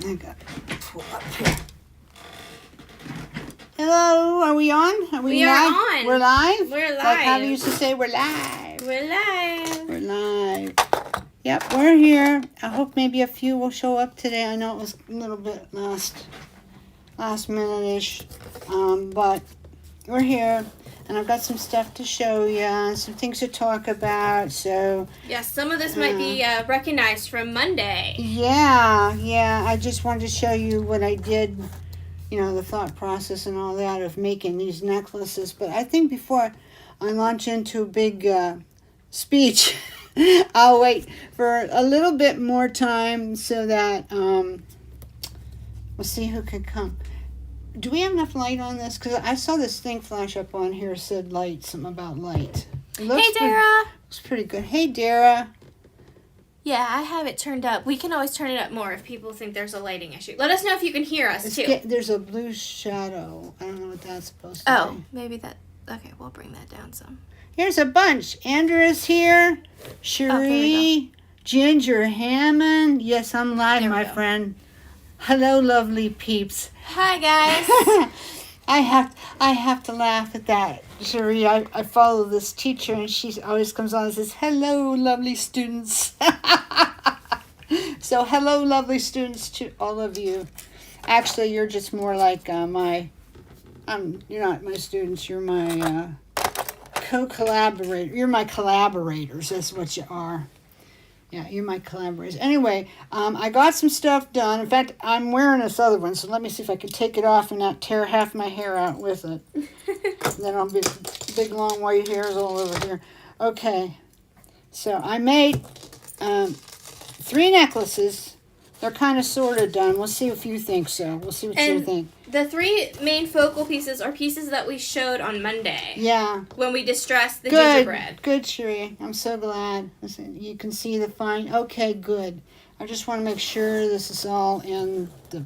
I got to pull up here. Hello, are we on? Are we live? are on. We're live? We're live. Like Javi used to say, we're live. We're live. We're live. Yep, we're here. I hope maybe a few will show up today. I know it was a little bit last minute-ish, but we're here. And I've got some stuff to show you, and some things to talk about, so... Yeah, some of this might be recognized from Monday. Yeah, I just wanted to show you what I did, the thought process and all that of making these necklaces. But I think before I launch into a big speech, I'll wait for a little bit more time so that we'll see who can come. Do we have enough light on this? Because I saw this thing flash up on here, said light, something about light. Hey, Dara. Looks pretty good. Hey, Dara. Yeah, I have it turned up. We can always turn it up more if people think there's a lighting issue. Let us know if you can hear us, too. There's a blue shadow. I don't know what that's supposed to be. Oh, maybe that... Okay, we'll bring that down some. Here's a bunch. Andrea's here. Cherie. Ginger Hammond. Yes, I'm live, my friend. Hello, lovely peeps. Hi, guys. I have to laugh at that, Cherie. I follow this teacher, and she always comes on and says, "Hello, lovely students." So, hello, lovely students, to all of you. Actually, you're just more like you're not my students. You're my co-collaborator. You're my collaborators. That's what you are. Yeah, you're my collaborators. Anyway, I got some stuff done. In fact, I'm wearing this other one, so let me see if I can take it off and not tear half my hair out with it. Then I'll be big, long, white hairs all over here. Okay, so I made 3 necklaces. They're kind of sort of done. We'll see if you think so. We'll see what you think. The 3 main focal pieces are pieces that we showed on Monday. Yeah. When we distressed the gingerbread. Good, Cherie. I'm so glad. You can see the fine. Okay, good. I just want to make sure this is all in the...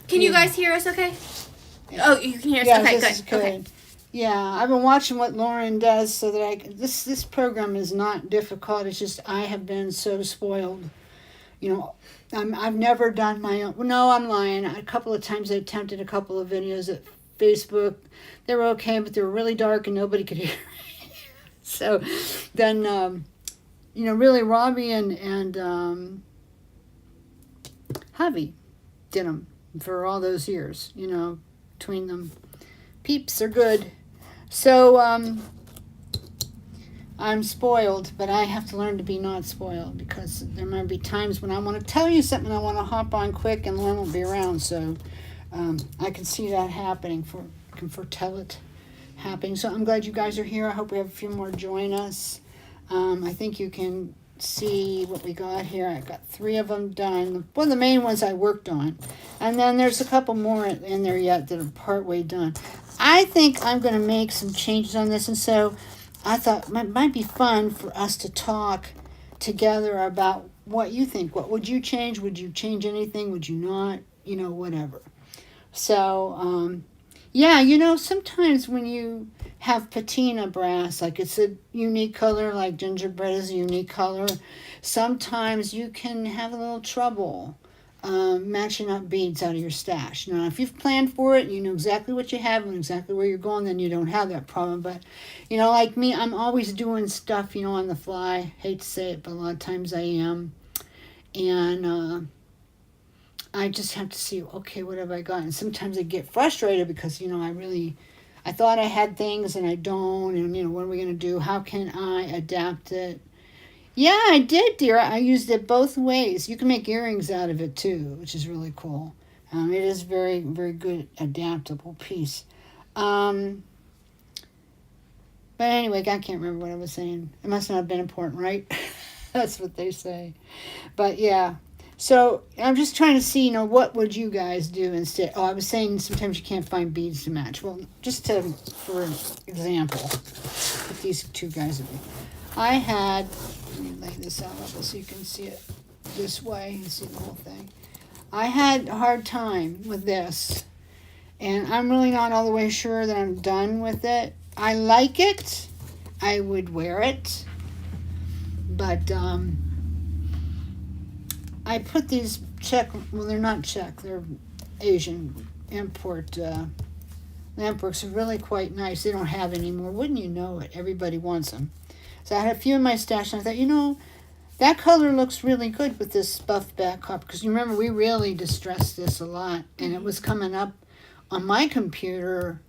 Can you guys hear us okay? Yeah. Oh, you can hear us? Yeah, okay, this is good. Okay. Yeah, I've been watching what Lauren does so that this program is not difficult. It's just I have been so spoiled. I've never done my own. No, I'm lying. A couple of times I attempted a couple of videos at Facebook. They were okay, but they were really dark and nobody could hear. So then, really Robbie and Javi did them for all those years, between them. Peeps are good. So, I'm spoiled, but I have to learn to be not spoiled because there might be times when I want to tell you something, I want to hop on quick, and Lauren won't be around. So I can see that happening. I can foretell it happening. So I'm glad you guys are here. I hope we have a few more join us. I think you can see what we got here. I got 3 of them done. One of the main ones I worked on, and then there's a couple more in there yet that are partway done. I think I'm going to make some changes on this, and so I thought it might be fun for us to talk together about what you think. What would you change? Would you change anything? Would you not? Whatever. So, sometimes when you have patina brass, like it's a unique color, like gingerbread is a unique color, sometimes you can have a little trouble matching up beads out of your stash. Now, if you've planned for it, you know exactly what you have and exactly where you're going, then you don't have that problem. But, like me, I'm always doing stuff, on the fly. Hate to say it, but a lot of times I am. And I just have to see, okay, what have I got? And sometimes I get frustrated because, I thought I had things and I don't. And, what are we going to do? How can I adapt it? Yeah, I did, dear. I used it both ways. You can make earrings out of it, too, which is really cool. It is very, very good, adaptable piece. But anyway, I can't remember what I was saying. It must not have been important, right? That's what they say. But, yeah. So, I'm just trying to see, what would you guys do instead? Oh, I was saying sometimes you can't find beads to match. Well, just for example, put these 2 guys in. I had, let me lay this out so you can see it this way and see the whole thing. I had a hard time with this, and I'm really not all the way sure that I'm done with it. I like it. I would wear it, but I put these Czech, well, they're not Czech, they're Asian import lampworks are really quite nice. They don't have any more. Wouldn't you know it? Everybody wants them. So I had a few in my stash, and I thought, you know, that color looks really good with this buff back copper. Because you remember, we really distressed this a lot, and it was coming up on my computer,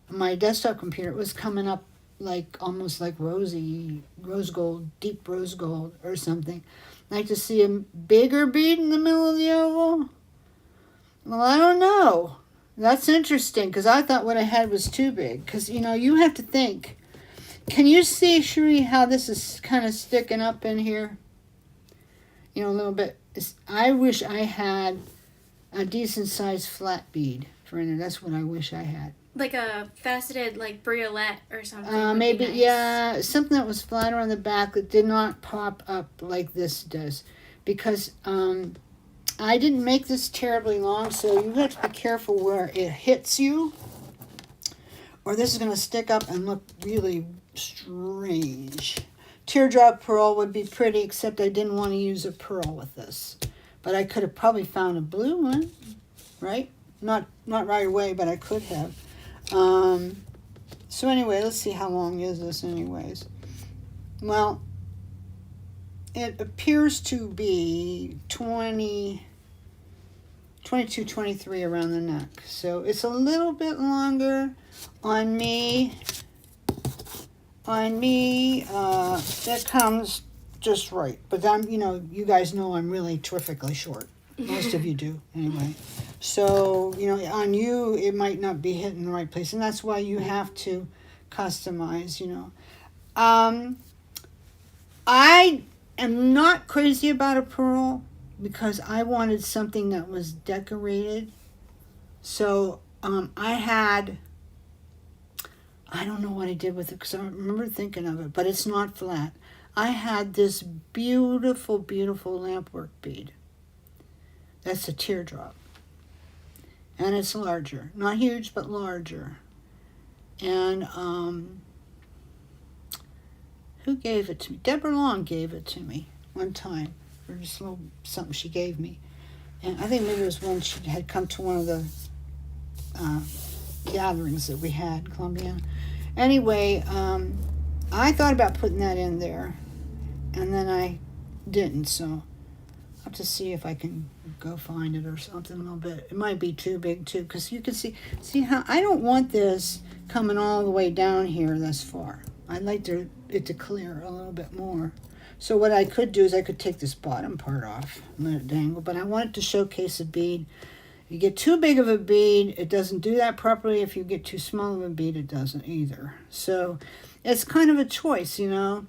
my desktop computer, it was coming up like almost like rose gold, deep rose gold or something. I'd like to see a bigger bead in the middle of the oval. Well, I don't know. That's interesting, because I thought what I had was too big. Because, you know, you have to think. Can you see, Cherie, how this is kind of sticking up in here? You know, a little bit. I wish I had a decent-sized flat bead for in there. That's what I wish I had. Like a faceted, like, briolette or something. Maybe, nice. yeah, something that was flatter on the back that did not pop up like this does. Because, I didn't make this terribly long, so you have to be careful where it hits you, or this is going to stick up and look really strange. Teardrop pearl would be pretty, except I didn't want to use a pearl with this. But I could have probably found a blue one, right? Not right away, but I could have. So anyway, let's see how long is this anyways. Well, it appears to be 22, 23 around the neck. So it's a little bit longer on me. That comes just right. But I'm, you know, you guys know I'm really terrifically short. Most of you do, anyway. So, you know, on you, it might not be hitting the right place. And that's why you have to customize, you know. I am not crazy about a pearl because I wanted something that was decorated. So I don't know what I did with it because I remember thinking of it, but it's not flat. I had this beautiful, beautiful lampwork bead. That's a teardrop. And it's larger. Not huge, but larger. And who gave it to me? Deborah Long gave it to me one time for just a little something she gave me. And I think maybe it was when she had come to one of the gatherings that we had, Columbiana. Anyway, I thought about putting that in there, and then I didn't, so I'll have to see if I can go find it or something a little bit. It might be too big, too, because you can see how I don't want this coming all the way down here this far. I'd like it to clear a little bit more. So what I could do is I could take this bottom part off and let it dangle, but I want it to showcase a bead. You get too big of a bead, it doesn't do that properly. If you get too small of a bead, it doesn't either. So it's kind of a choice, you know.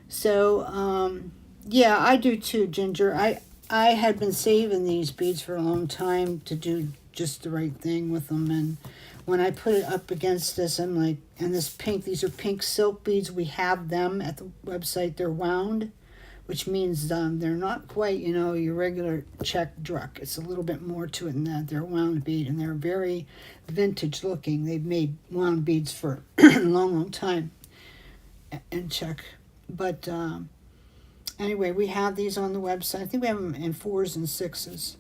So, yeah, I do too, Ginger. I had been saving these beads for a long time to do just the right thing with them. And when I put it up against this, I'm like, and this pink, these are pink silk beads. We have them at the website. They're wound, which means they're not quite, you know, your regular check druck. It's a little bit more to it than that. They're wound bead, and they're very vintage looking. They've made wound beads for a long, long time in check. But anyway, we have these on the website. I think we have them in 4s and 6s.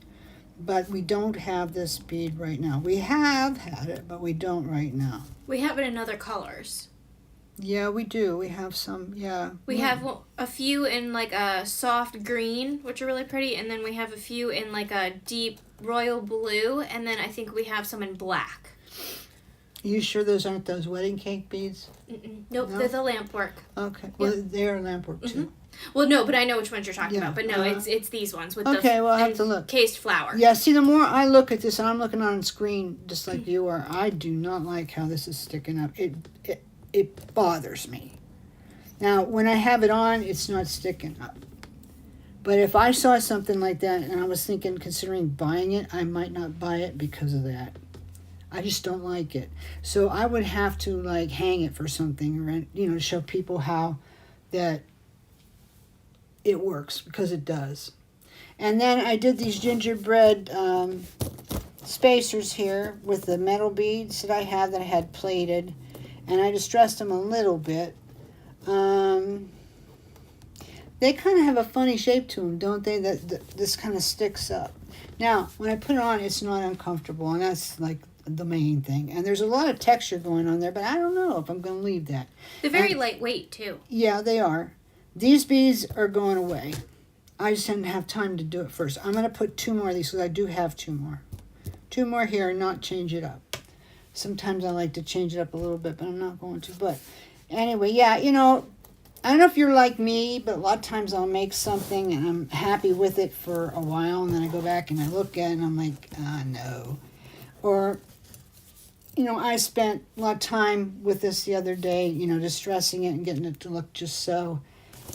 But we don't have this bead right now. We have had it, but we don't right now. We have it in other colors. Yeah, we do. We have some, yeah. We have a few in like a soft green, which are really pretty, and then we have a few in like a deep royal blue, and then I think we have some in black. Are you sure those aren't those wedding cake beads? Nope, no? They're the lampwork. Okay, well, they're lampwork too. Mm-hmm. Well, no, but I know which ones you're talking about. But no, it's these ones with the well, I'll have to look. Encased flower. Yeah, see, the more I look at this, and I'm looking on screen just like you are, I do not like how this is sticking up. It bothers me. Now, when I have it on, it's not sticking up. But if I saw something like that and I was considering buying it, I might not buy it because of that. I just don't like it. So I would have to like hang it for something, or, you know, show people how that it works, because it does. And then I did these gingerbread spacers here with the metal beads that I had plated, and I distressed them a little bit. They kind of have a funny shape to them, don't they? That this kind of sticks up. Now, when I put it on, it's not uncomfortable, and that's like the main thing. And there's a lot of texture going on there, but I don't know if I'm going to leave that. They're very lightweight, too. Yeah, they are. These beads are going away. I just didn't have time to do it first. I'm going to put 2 more of these because I do have 2 more. 2 more here and not change it up. Sometimes I like to change it up a little bit, but I'm not going to. But anyway, yeah, you know, I don't know if you're like me, but a lot of times I'll make something and I'm happy with it for a while, and then I go back and I look at it and I'm like, no. Or, you know, I spent a lot of time with this the other day, you know, distressing it and getting it to look just so.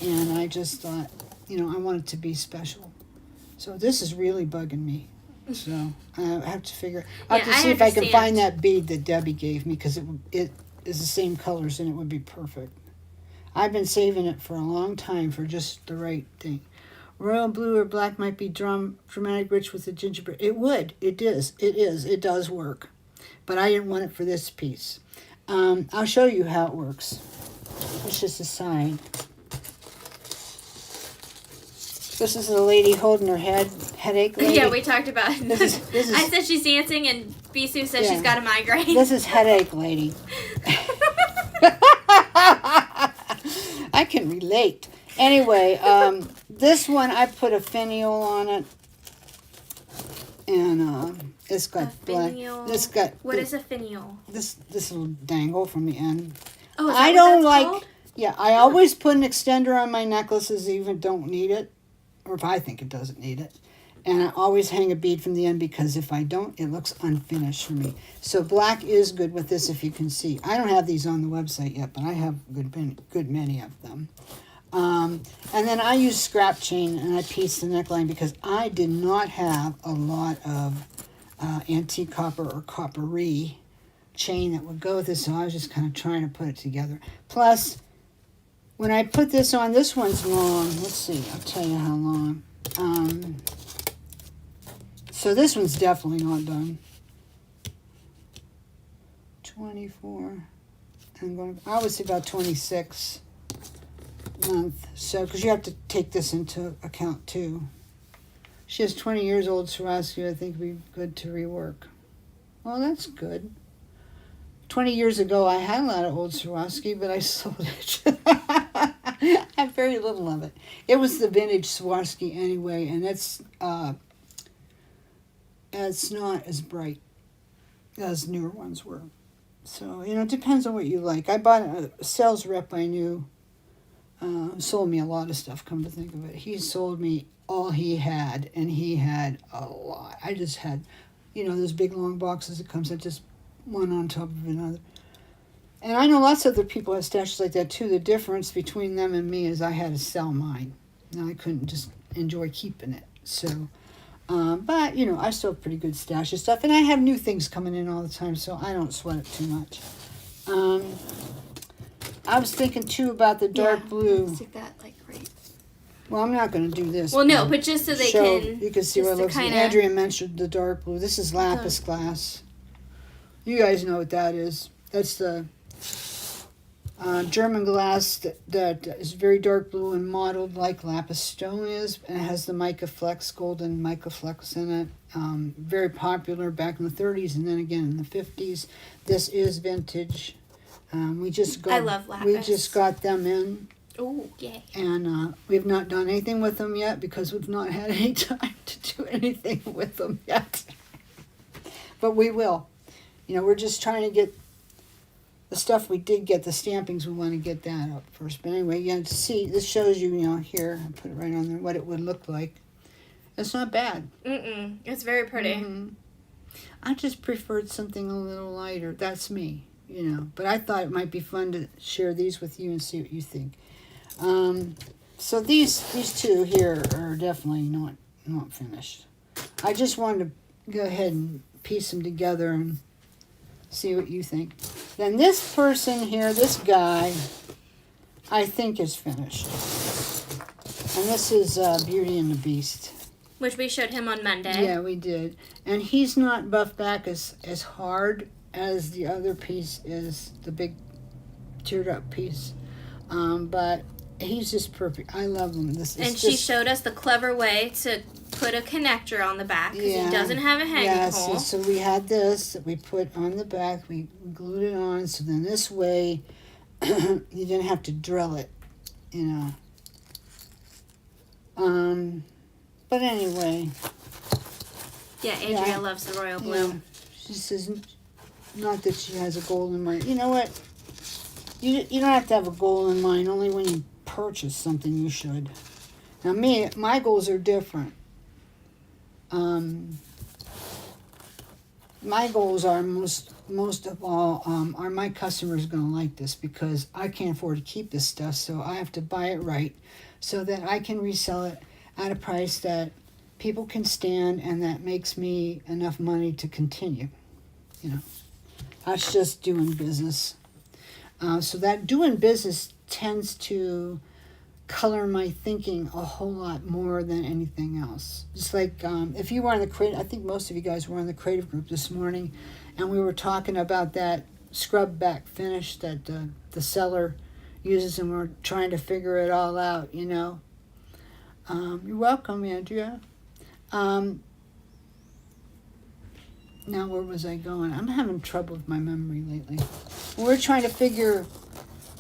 And I just thought, you know, I want it to be special. So this is really bugging me. So I have to figure. I have to see if I can find that bead that Debbie gave me, because it is the same colors and it would be perfect. I've been saving it for a long time for just the right thing. Royal blue or black might be dramatic rich with the gingerbread. It would. It is. It is. It does work. But I didn't want it for this piece. I'll show you how it works. It's just a side. This is a lady holding her headache lady. Yeah, we talked about it. This is, I said she's dancing, and Bisou says she's got a migraine. This is headache lady. I can relate. Anyway, this one I put a finial on it, and it's got black. It's got. What is a finial? This little dangle from the end. Oh, is that I what don't that's like. called? Yeah, I always put an extender on my necklaces, even don't need it, or if I think it doesn't need it. And I always hang a bead from the end, because if I don't, it looks unfinished for me. So black is good with this, if you can see. I don't have these on the website yet, but I have good many of them. And then I use scrap chain, and I piece the neckline, because I did not have a lot of antique copper or coppery chain that would go with this, so I was just kind of trying to put it together. Plus, when I put this on, this one's long. Let's see, I'll tell you how long. So this one's definitely not done. 24. I would say about 26 month. So, because you have to take this into account too. She has 20 years old Swarovski. I think would be good to rework. Oh, that's good. 20 years ago, I had a lot of old Swarovski, but I sold it. I have very little of it. It was the vintage Swarovski anyway, and it's not as bright as newer ones were. So, you know, it depends on what you like. I bought a sales rep I knew, sold me a lot of stuff, come to think of it. He sold me all he had, and he had a lot. I just had, you know, those big long boxes that comes in, just one on top of another. And I know lots of other people have stashes like that too. The difference between them and me is I had to sell mine. And I couldn't just enjoy keeping it. So, but, you know, I still have pretty good stash of stuff. And I have new things coming in all the time, so I don't sweat it too much. I was thinking too about the dark blue. Stick that, like, right. Well, I'm not going to do this. Well, no, but just so they can. You can see what it looks like. Andrea mentioned the dark blue. This is lapis glass. You guys know what that is. That's the German glass that is very dark blue and mottled like lapis stone is, and it has the mica flex, golden mica flex in it. Very popular back in the 30s and then again in the 50s. This is vintage. We just got. I love lapis. We just got them in. Oh, yay. And we've not done anything with them yet because we've not had any time to do anything with them yet. But we will. You know, we're just trying to get the stuff we did get, the stampings, we want to get that up first. But anyway, yeah, see, this shows you, you know, here, I put it right on there, what it would look like. It's not bad. It's very pretty. Mm-hmm. I just preferred something a little lighter. That's me, you know. But I thought it might be fun to share these with you and see what you think. So these two here are definitely not finished. I just wanted to go ahead and piece them together and see what you think. Then this person here, this guy, I think is finished. And this is Beauty and the Beast. Which we showed him on Monday. Yeah, we did. And he's not buffed back as hard as the other piece is, the big teared up piece. But he's just perfect. I love him. And she showed us the clever way to put a connector on the back because he doesn't have a hanging hole. So we had this that we put on the back. We glued it on. So then this way, you didn't have to drill it, you know. But anyway. Yeah, Andrea loves the royal blue. Yeah. She says, not that she has a goal in mind. You know what? You don't have to have a goal in mind. Only when you purchase something you should. Now my goals are different. My goals are most of all are my customers going to like this because I can't afford to keep this stuff, so I have to buy it right so that I can resell it at a price that people can stand and that makes me enough money to continue. You know, that's just doing business. So that doing business tends to color my thinking a whole lot more than anything else. Just like if you were on the creative, I think most of you guys were on the creative group this morning, and we were talking about that scrub back finish that the seller uses, and we're trying to figure it all out, you know. You're welcome, Andrea. Now where was I going? I'm having trouble with my memory lately. We're trying to figure,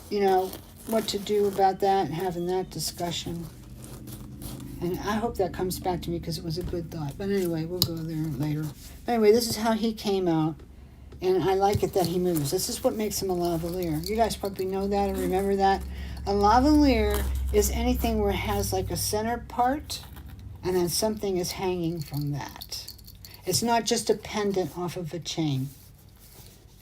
you know, what to do about that and having that discussion. And I hope that comes back to me because it was a good thought. But anyway, we'll go there later. But anyway, this is how he came out. And I like it that he moves. This is what makes him a lavalier. You guys probably know that and remember that. A lavalier is anything where it has like a center part and then something is hanging from that. It's not just a pendant off of a chain.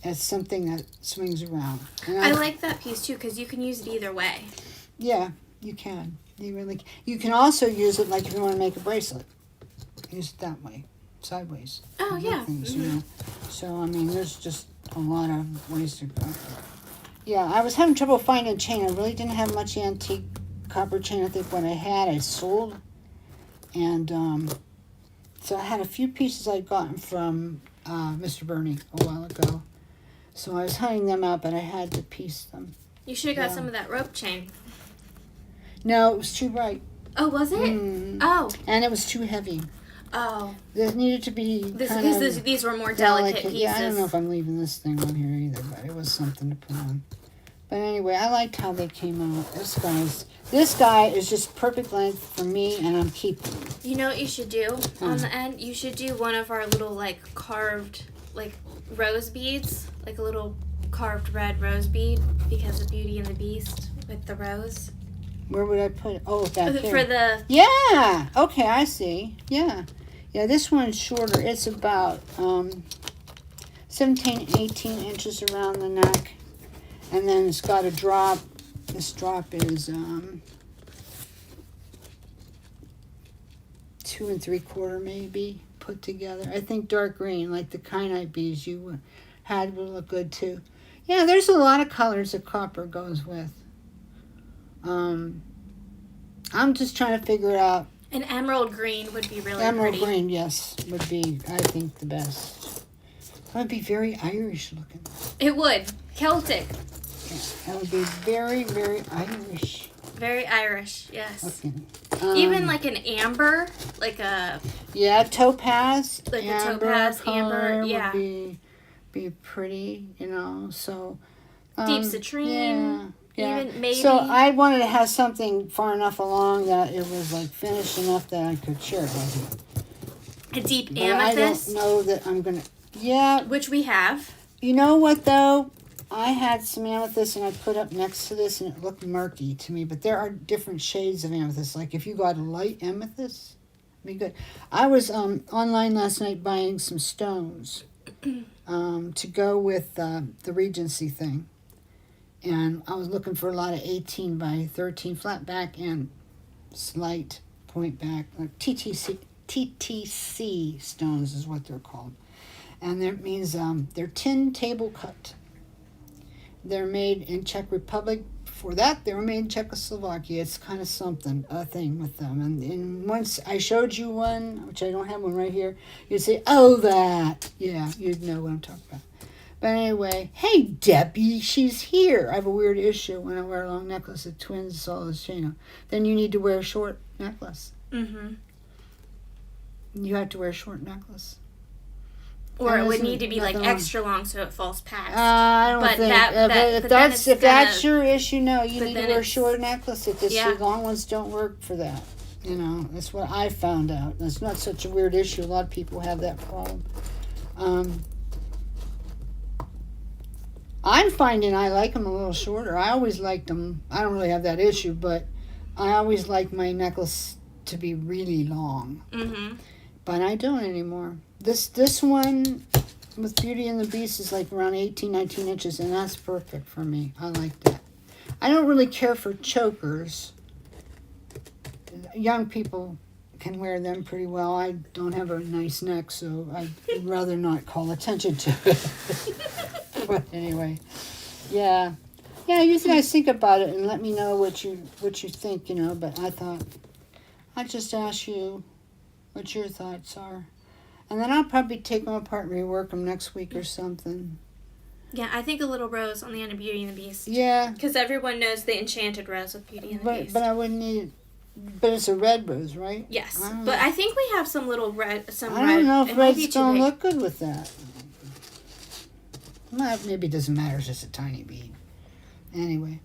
It's something that swings around. And I like that piece too because you can use it either way. Yeah, you can. You can also use it like if you want to make a bracelet. Use it that way, sideways. Oh yeah. Things, you know. So I mean, there's just a lot of ways to go. Yeah, I was having trouble finding a chain. I really didn't have much antique copper chain. I think what I had, I sold, and so I had a few pieces I'd gotten from Mr. Bernie a while ago. So I was hunting them out, but I had to piece them. You should have got some of that rope chain. No, it was too bright. Oh, was it? Oh. And it was too heavy. Oh. There needed to be These were more delicate pieces. Yeah, I don't know if I'm leaving this thing on here either, but it was something to put on. But anyway, I liked how they came out. This guy is just perfect length for me, and I'm keeping him. You know what you should do on the end? You should do one of our little, like, carved, like, rose beads. Like a little carved red rose bead because of Beauty and the Beast with the rose. Where would I put it? Oh, back there. For the... Yeah! Okay, I see. Yeah. Yeah, this one's shorter. It's about 17, 18 inches around the neck. And then it's got a drop. This drop is 2 3/4 maybe put together. I think dark green, like the kyanite beads you had, would look good too. Yeah, there's a lot of colors that copper goes with. I'm just trying to figure it out. An emerald green would be really Emerald pretty. green, yes, would be, I think, the best. That would be very Irish looking. It would. Celtic. Yeah, that would be very, very Irish. Very Irish, yes. Looking. Even like an amber, like a... Yeah, topaz. Like a topaz, amber, yeah. Would be pretty, you know, so... deep citrine. Yeah. Even maybe... So I wanted to have something far enough along that it was like finished enough that I could share it with you. A deep But amethyst. I don't know that I'm going to... Yeah. Which we have. You know what, though? I had some amethyst and I put up next to this and it looked murky to me. But there are different shades of amethyst. Like if you got a light amethyst, it'd be good. I was online last night buying some stones to go with the Regency thing. And I was looking for a lot of 18 by 13 flat back and slight point back. Like TTC stones is what they're called. And that means they're tin table cut. They're made in Czech Republic. Before that, they were made in Czechoslovakia. It's kind of something, a thing with them. And once I showed you one, which I don't have one right here, you'd say, oh, that. Yeah, you'd know what I'm talking about. But anyway, hey, Debbie, she's here. I have a weird issue when I wear a long necklace. The twins all this chain. Then you need to wear a short necklace. Mm-hmm. You have to wear a short necklace. Or That it would isn't need to be like nothing wrong. extra long so it falls past. I don't But think if that's your issue, no, you but need to then wear a it's- short necklace. If the Yeah. long ones don't work for that. You know, that's what I found out. It's not such a weird issue. A lot of people have that problem. I'm finding I like them a little shorter. I always liked them. I don't really have that issue, but I always like my necklace to be really long. Mm-hmm. But I don't anymore. This one with Beauty and the Beast is like around 18, 19 inches, and that's perfect for me. I like that. I don't really care for chokers. Young people can wear them pretty well. I don't have a nice neck, so I'd rather not call attention to it. But anyway, yeah. Yeah, you guys think about it and let me know what you think, you know. But I thought I'd just ask you what your thoughts are. And then I'll probably take them apart and rework them next week or something. Yeah, I think a little rose on the end of Beauty and the Beast. Yeah. Because everyone knows the enchanted rose with Beauty and the Beast. But I wouldn't need. But it's a red rose, right? Yes, I don't but know. I think we have some little red. I don't know if it might be red's too gonna big. look good with that. Well, maybe it doesn't matter. It's just a tiny bead. Anyway,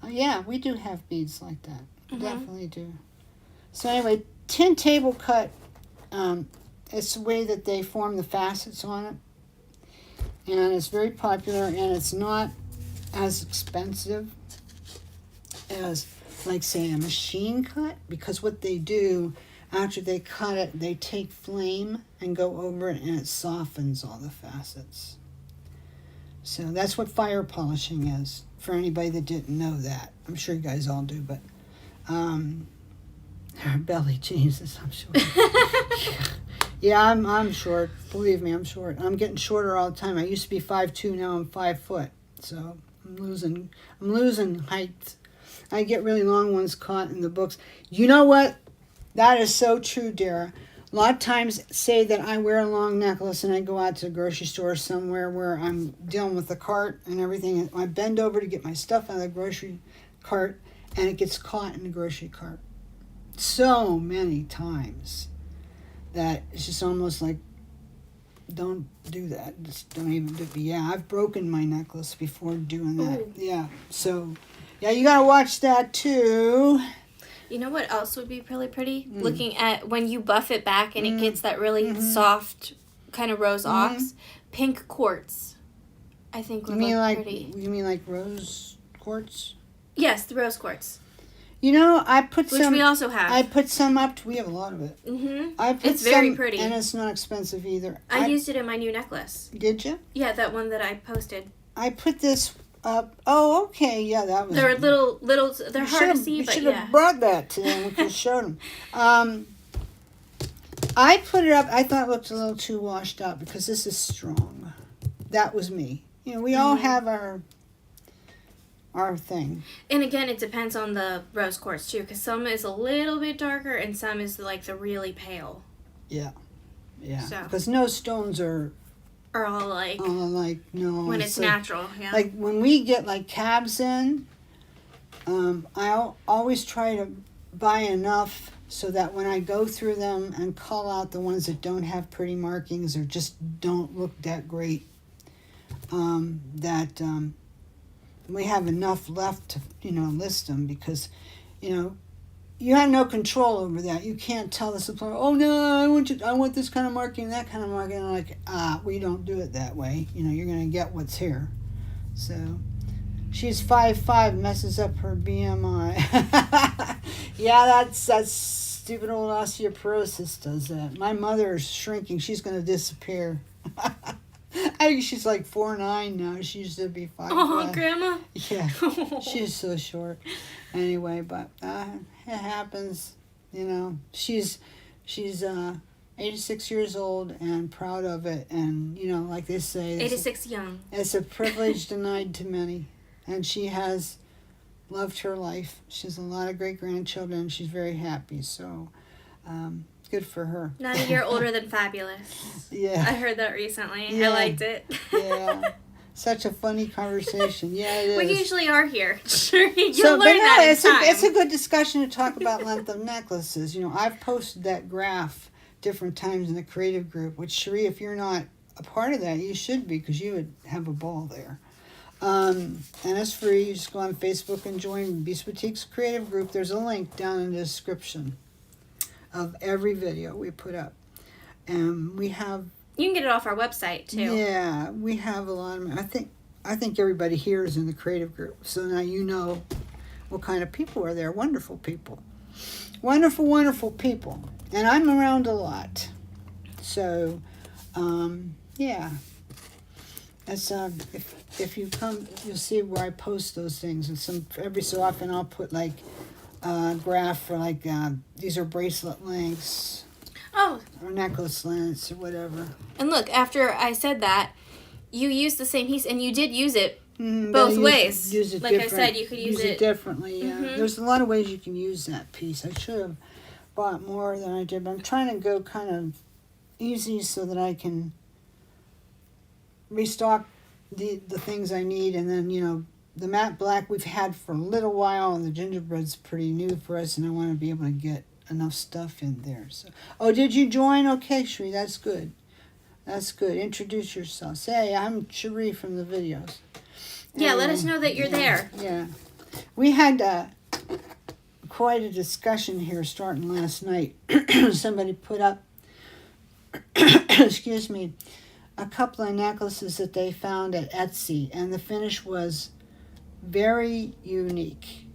yeah, we do have beads like that. Mhm. Definitely do. So anyway, tin table cut. It's the way that they form the facets on it, and it's very popular. And it's not as expensive as, like, say, a machine cut, because what they do after they cut it, they take flame and go over it, and it softens all the facets. So that's what fire polishing is, for anybody that didn't know that. I'm sure you guys all do, but belly, Jesus, I'm short. Yeah, I'm short. Believe me, I'm short. I'm getting shorter all the time. I used to be 5'2", now I'm 5 foot. So I'm losing height. I get really long ones caught in the books. You know what? That is so true, Dara. A lot of times say that I wear a long necklace and I go out to a grocery store somewhere where I'm dealing with the cart and everything. And I bend over to get my stuff out of the grocery cart and it gets caught in the grocery cart. So many times that it's just almost like, don't do that. Just don't even do it. Yeah, I've broken my necklace before doing that. Ooh. Yeah, so, yeah, you got to watch that too. You know what else would be really pretty? Looking at when you buff it back and it gets that really Mm-hmm. soft kind of rose ox. Pink quartz, I think would look pretty. You mean like rose quartz? Yes, the rose quartz, You know, I put which some. we also have. I put some up. We have a lot of it. Mm-hmm. I put It's very some, pretty. and it's not expensive either. I used it in my new necklace. Did you? Yeah, that one that I posted. I put this up. Oh, okay. Yeah, that was. They're little. They're hard to see, You but should yeah. have brought that to them. We could have showed them. I put it up. I thought it looked a little too washed out because this is strong. That was me. You know, we all have our thing. And again, it depends on the rose quartz too, because some is a little bit darker and some is like the really pale. Yeah. So. Because no stones are Or all like no. when it's like, natural. Yeah. Like when we get like cabs in, I always try to buy enough so that when I go through them and call out the ones that don't have pretty markings or just don't look that great, we have enough left to, list them, because, you have no control over that. You can't tell the supplier, oh no, I want this kind of marking, that kind of marking. And like, we don't do it that way. You're going to get what's here. So, she's 5'5", messes up her BMI. Yeah, that's stupid old osteoporosis does that. My mother's shrinking. She's going to disappear. I think she's like 4'9" now. She used to be 5'5". Oh, Grandma. Yeah, she's so short. Anyway, but it happens. She's 86 years old and proud of it. And like they say, 86 young. it's a privilege denied to many. And she has loved her life. She has a lot of great grandchildren. She's very happy. So, good for her. Not a year older than fabulous. Yeah. I heard that recently. Yeah. I liked it. Yeah. Such a funny conversation. Yeah, it is. We usually are here. Sure, you'll So, learn but no, that in it's time. it's a good discussion to talk about length of necklaces. I've posted that graph different times in the creative group, which, Cherie, if you're not a part of that, you should be, because you would have a ball there. And it's free. You just go on Facebook and join Beast Boutique's creative group. There's a link down in the description of every video we put up. And we have... You can get it off our website, too. Yeah, we have a lot of... I think everybody here is in the creative group. So now you know what kind of people are there. Wonderful people. Wonderful, wonderful people. And I'm around a lot. So, yeah. It's, if you come, you'll see where I post those things. And every so often I'll put like a graph for like, these are bracelet links. Oh. Or necklace links or whatever. And look, after I said that, you used the same piece, and you did use it both ways. Use it like I different. said, you could use it differently. Yeah, There's a lot of ways you can use that piece. I should have bought more than I did, but I'm trying to go kind of easy so that I can restock the things I need. And then, the matte black we've had for a little while, and the gingerbread's pretty new for us, and I want to be able to get enough stuff in there. So, oh, did you join? Okay, Cherie, that's good. That's good. Introduce yourself. Say, I'm Cherie from the videos. Yeah, let us know that you're there. Yeah. We had quite a discussion here starting last night. Somebody put up, excuse me, a couple of necklaces that they found at Etsy, and the finish was very unique.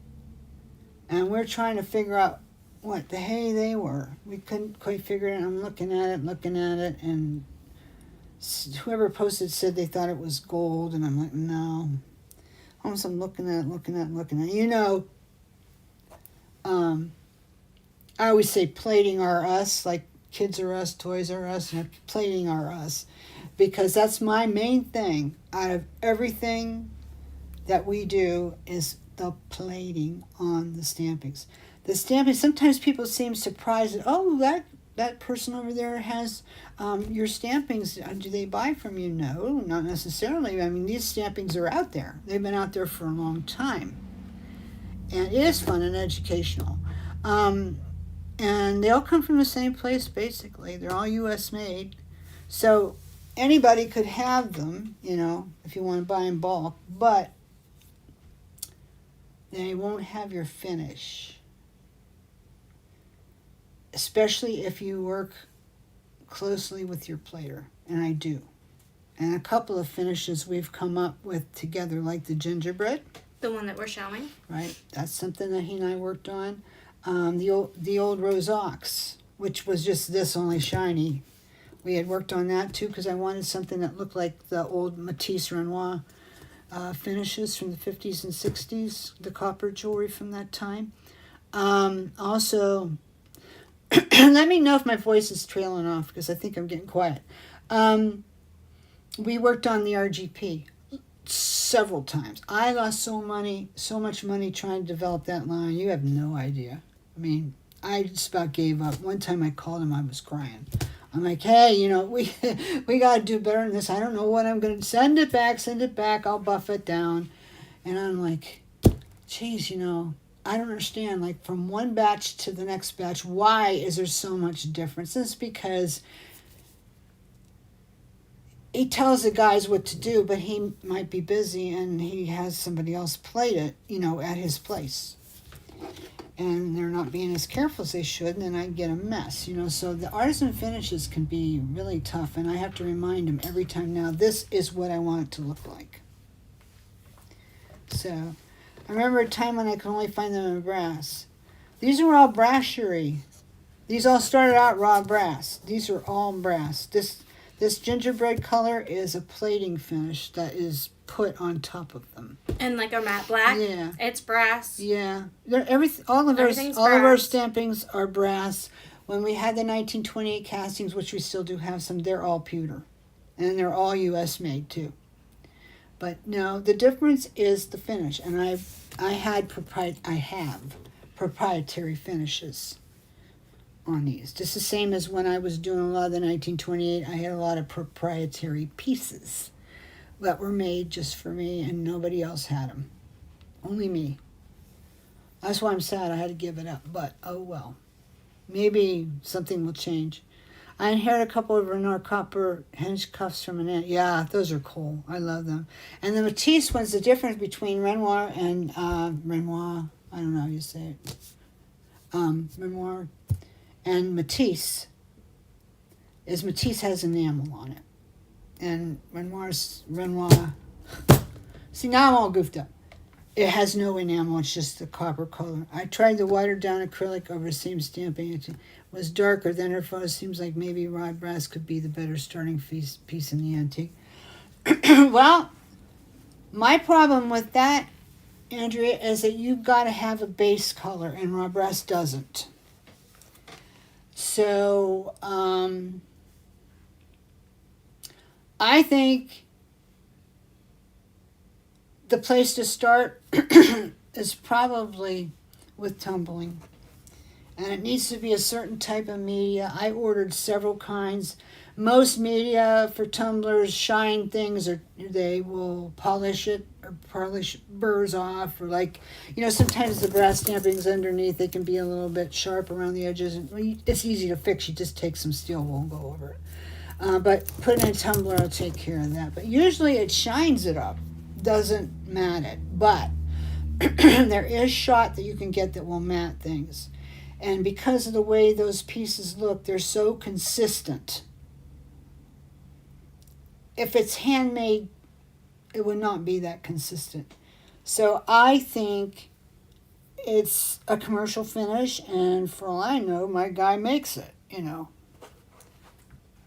And we're trying to figure out what the hey they were. We couldn't quite figure it out. I'm looking at it, and whoever posted said they thought it was gold, and I'm like, no. Almost I'm looking at it. I always say plating are us, like kids are us, toys are us, and plating are us, because that's my main thing. Out of everything that we do is the plating on the stampings. The stamping, sometimes people seem surprised that, oh, that person over there has your stampings. Do they buy from you? No, not necessarily. I mean, these stampings are out there. They've been out there for a long time. And it is fun and educational. And they all come from the same place, basically. They're all U.S. made. So anybody could have them, if you want to buy in bulk. But they won't have your finish. Especially if you work closely with your plater, and I do. And a couple of finishes we've come up with together, like the gingerbread. The one that we're showing. Right, that's something that he and I worked on. The old Rose Ox, which was just this, only shiny. We had worked on that too, because I wanted something that looked like the old Matisse Renoir finishes from the 50s and 60s, the copper jewelry from that time. Also, let me know if my voice is trailing off, because I think I'm getting quiet. We worked on the RGP several times. I lost so much money trying to develop that line. You have no idea. I mean, I just about gave up. One time I called him, I was crying. I'm like, hey, we got to do better than this. I don't know what I'm going to... Send it back. I'll buff it down. And I'm like, geez, I don't understand, like, from one batch to the next batch, why is there so much difference? It's because he tells the guys what to do, but he might be busy and he has somebody else plate it, at his place. And they're not being as careful as they should, and then I get a mess, So the artisan finishes can be really tough, and I have to remind them every time now, this is what I want it to look like. So... I remember a time when I could only find them in brass. These are all brasserie. These all started out raw brass. These are all brass. This gingerbread color is a plating finish that is put on top of them. And like a matte black? Yeah. It's brass. Yeah. All of our stampings are brass. When we had the 1928 castings, which we still do have some, they're all pewter. And they're all U.S. made too. But no, the difference is the finish. And I have proprietary finishes on these. Just the same as when I was doing a lot of the 1928, I had a lot of proprietary pieces. that were made just for me, and nobody else had them. Only me. That's why I'm sad I had to give it up, but oh well. Maybe something will change. I inherited a couple of Renoir copper hinge cuffs from an aunt. Yeah, those are cool. I love them. And the Matisse one's the difference between Renoir and Renoir. I don't know how you say it. Renoir and Matisse is Matisse has enamel on it. And Renoir. See, now I'm all goofed up. It has no enamel, it's just the copper color. I tried the watered down acrylic over seam stamping. It was darker than her photo. Seems like maybe rye brass could be the better starting piece in the antique. Well, my problem with that, Andrea, is that you've got to have a base color, and raw brass doesn't. So, I think the place to start is probably with tumbling. And it needs to be a certain type of media. I ordered several kinds. Most media for tumblers shine things, or they will polish it or polish burrs off, or like, sometimes the brass stampings underneath, they can be a little bit sharp around the edges. It's easy to fix. You just take some steel wool and go over it. But putting in a tumbler will take care of that. But usually it shines it up. Doesn't matte it. But there is shot that you can get that will matte things. And because of the way those pieces look, they're so consistent. If it's handmade, it would not be that consistent. So I think it's a commercial finish, and for all I know, my guy makes it,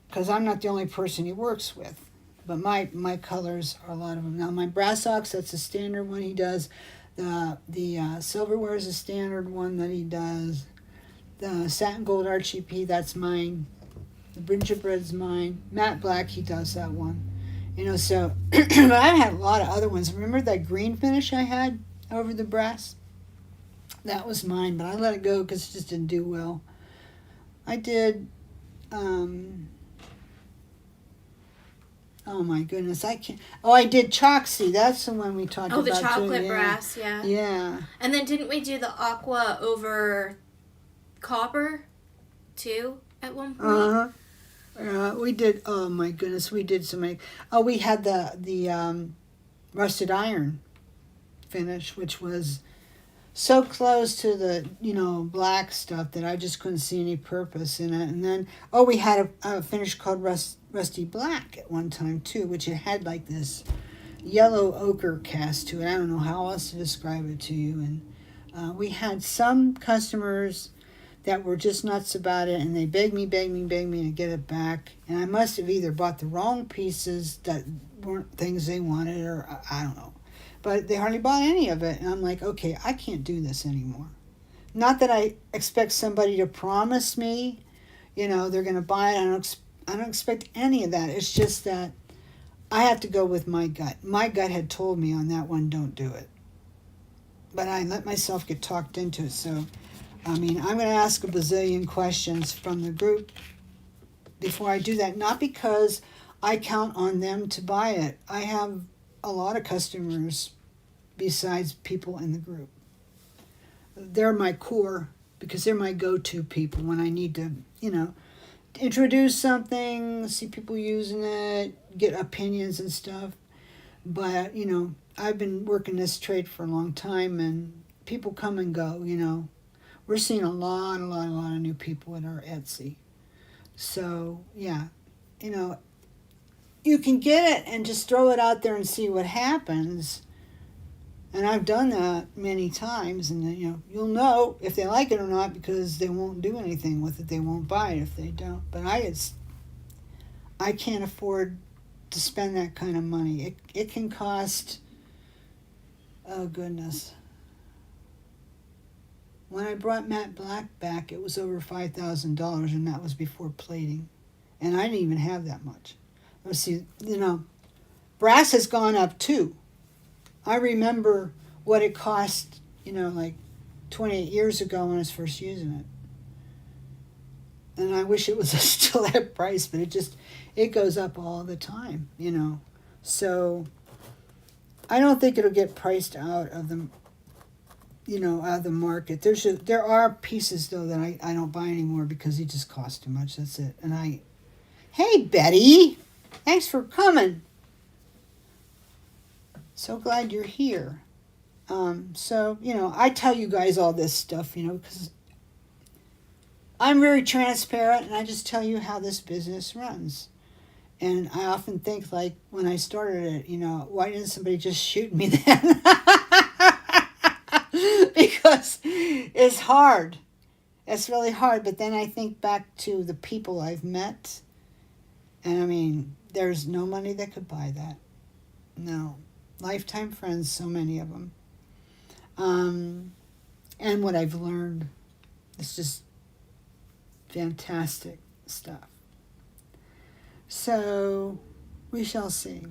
because I'm not the only person he works with. But my colors are a lot of them. Now my brass ox, that's a standard one he does. The silverware is a standard one that he does. The satin gold RGP, that's mine. The Gingerbread's mine. Matte black, he does that one. So but I've had a lot of other ones. Remember that green finish I had over the brass? That was mine, but I let it go because it just didn't do well. I did, oh my goodness, I can't. Oh, I did Choxy. That's the one we talked about. Oh, the chocolate too. brass, yeah. Yeah. And then didn't we do the aqua over copper too at one point? We did. Oh my goodness, we did so many. Oh, we had the rusted iron finish, which was so close to the black stuff that I just couldn't see any purpose in it. And then we had a finish called rusty black at one time too, which it had like this yellow ochre cast to it. I don't know how else to describe it to you. And we had some customers that were just nuts about it, and they begged me to get it back. And I must have either bought the wrong pieces that weren't things they wanted, or I don't know. But they hardly bought any of it. And I'm like, okay, I can't do this anymore. Not that I expect somebody to promise me, they're going to buy it. I don't expect any of that. It's just that I have to go with my gut. My gut had told me on that one, don't do it. But I let myself get talked into it. So, I'm going to ask a bazillion questions from the group before I do that. Not because I count on them to buy it. I have a lot of customers besides people in the group. They're my core because they're my go-to people when I need to, introduce something, see people using it, get opinions and stuff. But, I've been working this trade for a long time, and people come and go, We're seeing a lot of new people in our Etsy. So, yeah, you can get it and just throw it out there and see what happens. And I've done that many times, and you'll know if they like it or not because they won't do anything with it. They won't buy it if they don't. But I can't afford to spend that kind of money. It can cost, oh goodness. When I brought matte black back, it was over $5,000, and that was before plating. And I didn't even have that much. Let's see, brass has gone up too. I remember what it cost, like 28 years ago when I was first using it. And I wish it was still that price, but it goes up all the time, So I don't think it'll get priced out of the, out of the market. There are pieces though that I don't buy anymore because they just cost too much. That's it. And hey Betty, thanks for coming. So glad you're here. So I tell you guys all this stuff, because I'm very transparent and I just tell you how this business runs. And I often think, like, when I started it, why didn't somebody just shoot me then? Because it's hard. It's really hard. But then I think back to the people I've met. And, I mean, there's no money that could buy that. No. Lifetime friends, so many of them. And what I've learned. It's just fantastic stuff. So, we shall see.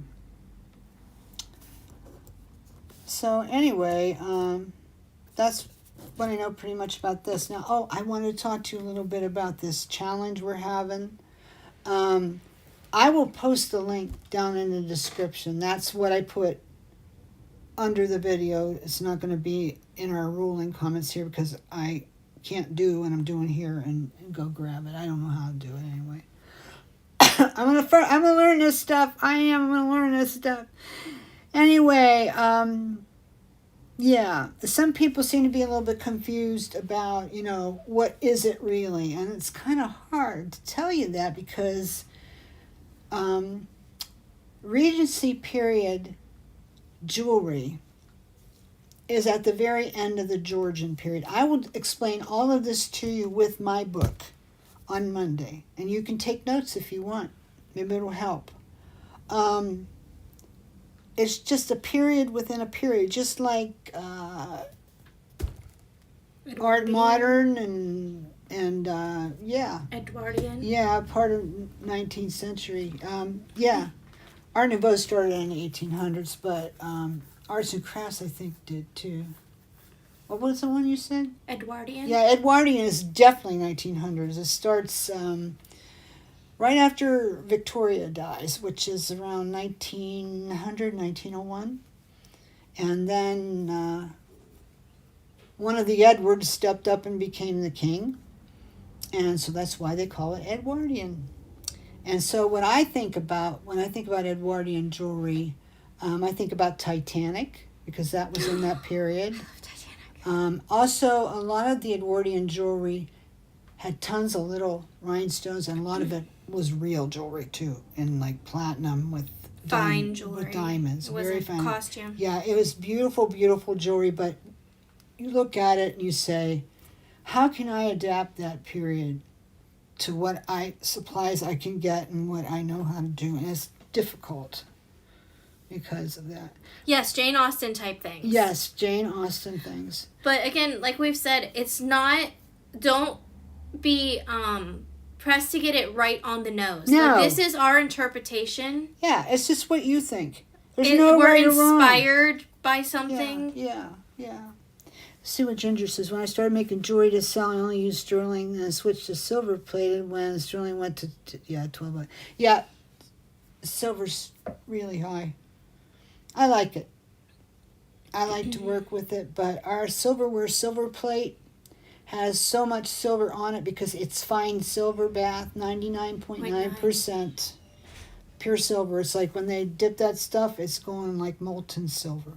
So, anyway, that's what I know pretty much about this. Now, I want to talk to you a little bit about this challenge we're having. I will post the link down in the description. That's what I put under the video. It's not going to be in our ruling comments here because I can't do what I'm doing here and go grab it. I don't know how to do it anyway. I'm gonna learn this stuff. I'm gonna learn this stuff. Anyway, yeah. Some people seem to be a little bit confused about, what is it really? And it's kind of hard to tell you that because Regency period jewelry is at the very end of the Georgian period. I will explain all of this to you with my book on Monday, and you can take notes if you want. Maybe it'll help. It's just a period within a period, just like Art Modern and Edwardian. Yeah, part of 19th century. Art Nouveau started in the 1800s, but Arts and Crafts I think did too. What was the one you said? Edwardian? Yeah, Edwardian is definitely 1900s. It starts right after Victoria dies, which is around 1900, 1901. And then one of the Edwards stepped up and became the king. And so that's why they call it Edwardian. And so what I think about, when I think about Edwardian jewelry, I think about Titanic, because that was in that period. Also, a lot of the Edwardian jewelry had tons of little rhinestones, and a lot of it was real jewelry too, in like platinum with fine jewelry, with diamonds. It wasn't very fine costume. Yeah, it was beautiful, beautiful jewelry. But you look at it and you say, how can I adapt that period to what supplies I can get and what I know how to do? And it's difficult because of that. Yes, Jane Austen type things. Yes, Jane Austen things. But again, like we've said, it's not, don't be pressed to get it right on the nose. No. Like, this is our interpretation. Yeah, it's just what you think. There's no we're right or wrong. inspired by something. Yeah. See what Ginger says. When I started making jewelry to sell, I only used sterling, then I switched to silver plated when sterling went to 12. Yeah, silver's really high. I like it. I like to work with it, but our silverware silver plate has so much silver on it because it's fine silver bath, 99.9% pure silver. It's like when they dip that stuff, it's going like molten silver.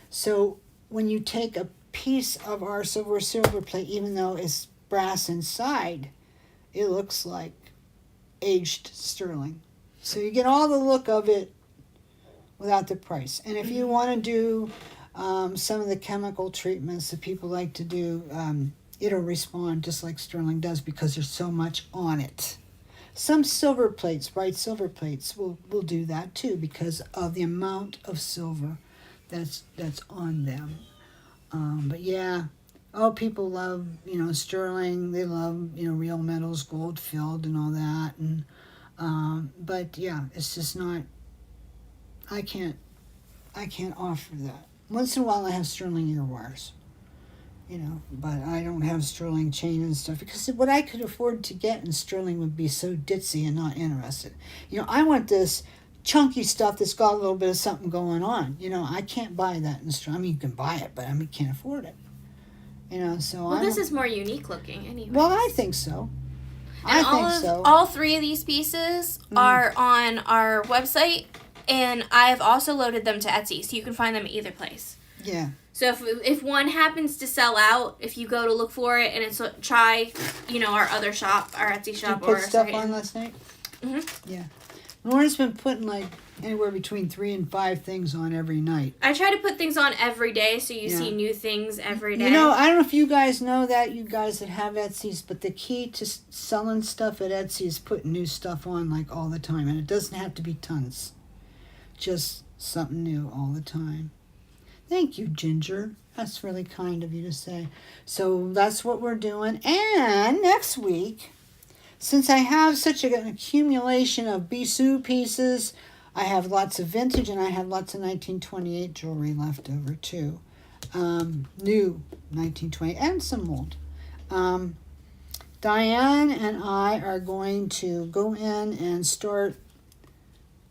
So when you take a piece of our silver plate, even though it's brass inside, it looks like aged sterling. So you get all the look of it without the price. And if you want to do some of the chemical treatments that people like to do, it'll respond just like sterling does because there's so much on it. Some silver plates, bright silver plates, will do that too because of the amount of silver that's on them. But yeah, people love, sterling. They love, real metals, gold filled and all that. And but yeah, it's just not. I can't offer that. Once in a while I have sterling ear wires, but I don't have sterling chain and stuff because what I could afford to get in sterling would be so ditzy and not interested. I want this chunky stuff that's got a little bit of something going on. I can't buy that I mean, you can buy it, but can't afford it. So well, this is more unique looking anyway. Well, I think so. All 3 of these pieces are on our website, and I've also loaded them to Etsy, so you can find them at either place. Yeah. So if one happens to sell out, if you go to look for it, and it's try, our other shop, our Etsy shop, Did you put stuff on last night? Mm-hmm. Yeah. Lauren's been putting like anywhere between 3 and 5 things on every night. I try to put things on every day, so you see new things every day. I don't know if you guys know that, you guys that have Etsy's, but the key to selling stuff at Etsy is putting new stuff on like all the time, and it doesn't have to be tons. Just something new all the time. Thank you, Ginger. That's really kind of you to say. So that's what we're doing. And next week, since I have such an accumulation of Bisou pieces, I have lots of vintage and I have lots of 1928 jewelry left over too. New 1920 and some old. Diane and I are going to go in and start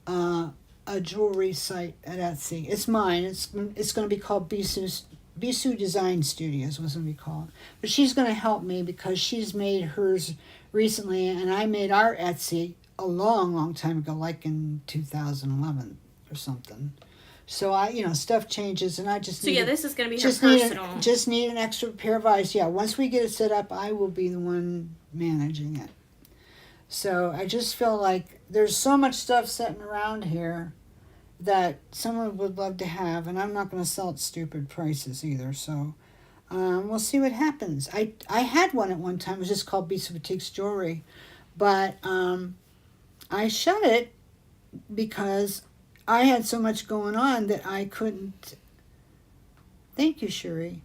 a jewelry site at Etsy. It's mine. It's going to be called Bisou Design Studios was going to be called. But she's going to help me because she's made hers recently, and I made our Etsy a long, long time ago, like in 2011 or something. So stuff changes, and I just this is going to be her personal. Just need an extra pair of eyes. Yeah, once we get it set up, I will be the one managing it. So I just feel like there's so much stuff sitting around here that someone would love to have, and I'm not going to sell at stupid prices either. So we'll see what happens. I had one at one time. It was just called Bisou Boutiques Jewelry, but I shut it because I had so much going on that I couldn't. Thank you, Sherry.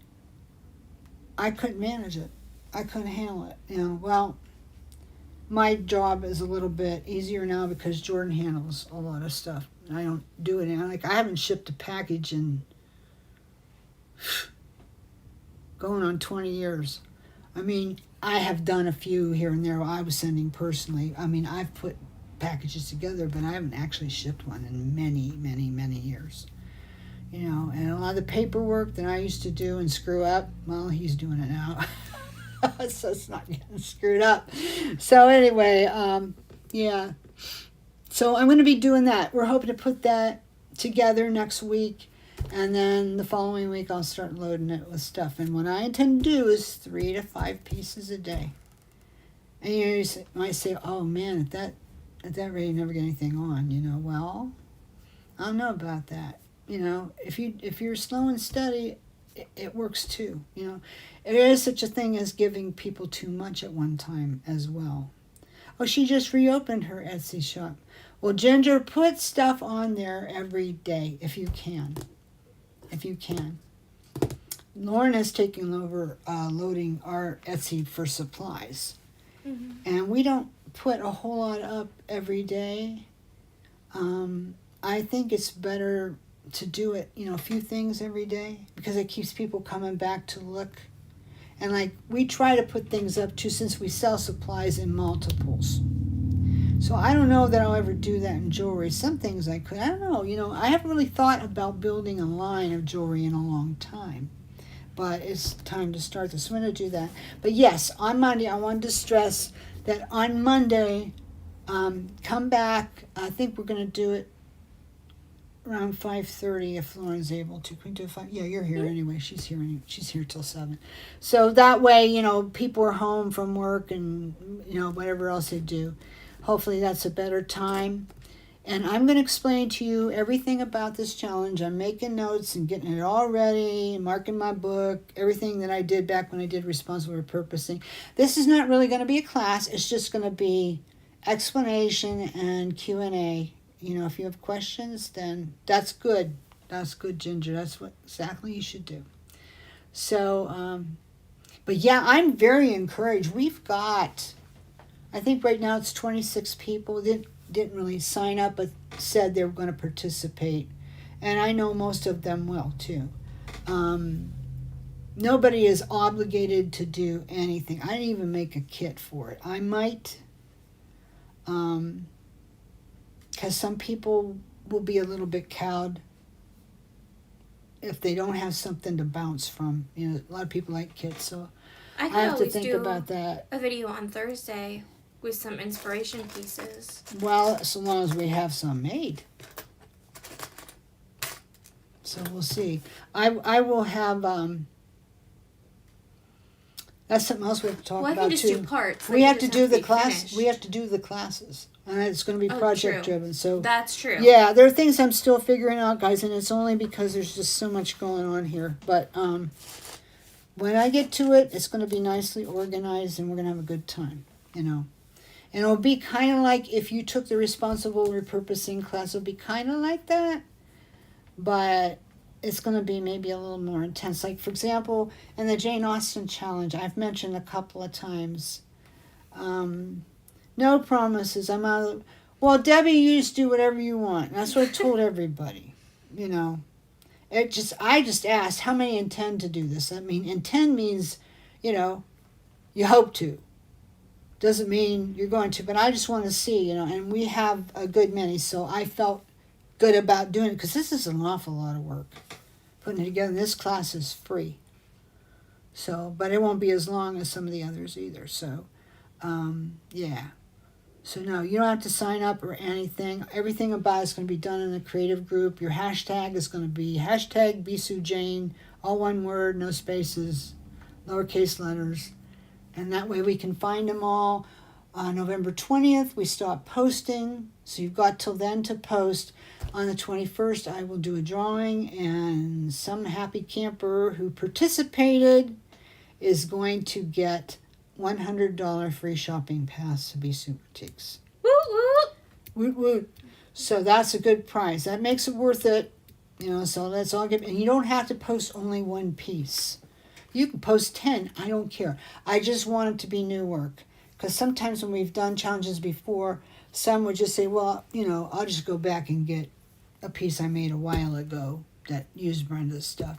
I couldn't manage it. I couldn't handle it. Well, my job is a little bit easier now because Jordan handles a lot of stuff. I don't do it now. Like, I haven't shipped a package in going on 20 years. I mean, I have done a few here and there I was sending personally. I mean, I've put packages together, but I haven't actually shipped one in many, many, many years. And a lot of the paperwork that I used to do and screw up, well, he's doing it now. So it's not getting screwed up. So anyway, yeah. So I'm going to be doing that. We're hoping to put that together next week. And then the following week, I'll start loading it with stuff. And what I intend to do is 3 to 5 pieces a day. And you might say, oh, man, at that rate, you never get anything on. Well, I don't know about that. If you're slow and steady, it works too. There is such a thing as giving people too much at one time as well. Oh, she just reopened her Etsy shop. Well, Ginger, put stuff on there every day if you can. If you can. Lauren is taking over loading our Etsy for supplies. Mm-hmm. And we don't put a whole lot up every day. I think it's better to do it, a few things every day because it keeps people coming back to look. And we try to put things up too since we sell supplies in multiples. So I don't know that I'll ever do that in jewelry. Some things I could. I don't know. I haven't really thought about building a line of jewelry in a long time. But it's time to start this. So I'm going to do that. But yes, on Monday, I wanted to stress that on Monday, come back. I think we're going to do it around 5:30 if Lauren's able to. Can we do 5? Yeah, you're here anyway. She's here till 7. So that way, people are home from work and, whatever else they do. Hopefully that's a better time. And I'm going to explain to you everything about this challenge. I'm making notes and getting it all ready, marking my book, everything that I did back when I did Responsible Repurposing. This is not really going to be a class. It's just going to be explanation and Q&A. If you have questions, then that's good. That's good, Ginger. That's what exactly you should do. So, but yeah, I'm very encouraged. We've got, I think right now it's 26 people that didn't really sign up, but said they were going to participate. And I know most of them will, too. Nobody is obligated to do anything. I didn't even make a kit for it. I might, because because some people will be a little bit cowed if they don't have something to bounce from. You know, a lot of people like kits, so I I have to always think do about that. a video on Thursday with some inspiration pieces. Well, so long as we have some made. So we'll see. I will have that's something else we have to talk Well, I about can just too. do parts. We Like, have it to doesn't do the be class. finished. We have to do the classes, and it's going to be Oh, project true. driven. So That's true. yeah, there are things I'm still figuring out, guys, and it's only because there's just so much going on here. But when I get to it, it's going to be nicely organized, and we're going to have a good time, you know. And it'll be kind of like if you took the responsible repurposing class, it'll be kind of like that, but it's going to be maybe a little more intense. Like, for example, in the Jane Austen challenge, I've mentioned a couple of times, no promises. I'm out of, well, Debbie, you just do whatever you want. That's what I told everybody, you know. I just asked how many intend to do this. I mean, intend means, you know, you hope to. Doesn't mean you're going to, but I just want to see, you know, and we have a good many, so I felt good about doing it, because this is an awful lot of work. Putting it together, this class is free. So, but it won't be as long as some of the others either, so, yeah. So no, you don't have to sign up or anything. Everything about it's going to be done in a creative group. Your hashtag is going to be hashtag BSueJane, all one word, no spaces, lowercase letters. And that way we can find them all. November 20th, we start posting. So you've got till then to post. On the 21st, I will do a drawing, and some happy camper who participated is going to get $100 free shopping pass to Be Super Boutiques. Woo woo. Woot woot. So that's a good prize. That makes it worth it. You know, so let's all get, and you don't have to post only one piece. You can post 10. I don't care. I just want it to be new work. Because sometimes when we've done challenges before, some would just say, well, you know, I'll just go back and get a piece I made a while ago that used Brenda's stuff.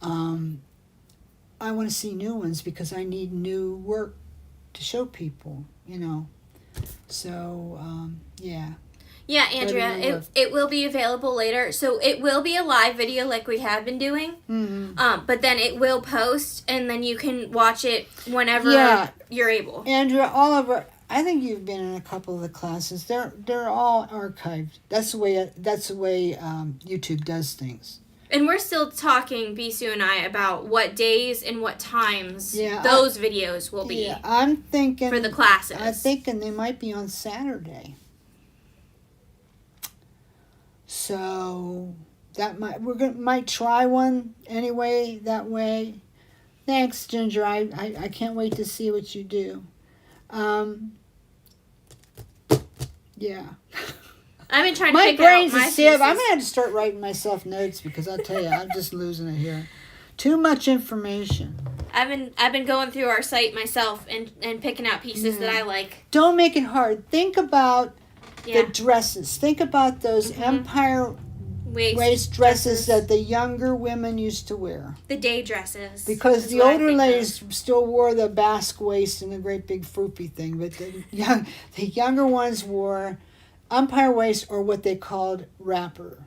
I want to see new ones because I need new work to show people, you know. So, yeah. Yeah, Andrea, it will be available later. So it will be a live video like we have been doing. Mm-hmm. But then it will post, and then you can watch it whenever you're able. Andrea, Oliver, I think you've been in a couple of the classes. They're all archived. That's the way YouTube does things. And we're still talking, Bisou and I, about what days and what times those videos will be. Yeah, I'm thinking for the classes. I'm thinking they might be on Saturday. So that might try one anyway that way. Thanks, Ginger. I can't wait to see what you do. Yeah. I've been trying to my pick out brain's my a sieve. pieces. I'm gonna have to start writing myself notes because I'll tell you, I'm just losing it here. Too much information. I've been going through our site myself and picking out pieces that I like. Don't make it hard. Think about the dresses. Think about those empire waist dresses that the younger women used to wear. The day dresses. Because the older ladies still wore the basque waist and the great big froopy thing, but the younger ones wore empire waist or what they called wrapper.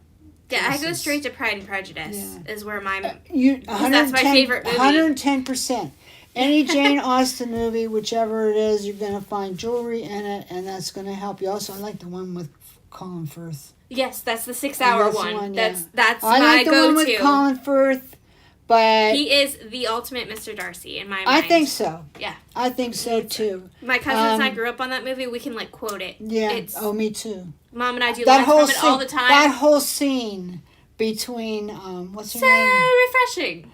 Yeah, I go straight to Pride and Prejudice. Is where my that's my favorite movie. 110%. Any Jane Austen movie, whichever it is, you're going to find jewelry in it, and that's going to help you. Also, I like the one with Colin Firth. Yes, that's the 6-hour one. That's I my like the go-to. one with Colin Firth, but he is the ultimate Mr. Darcy in my mind. I think so. Yeah, I think so too. My cousins and I grew up on that movie. We can quote it. Yeah. Me too. Mom and I do lines from it all the time. That whole scene between what's her name? So refreshing.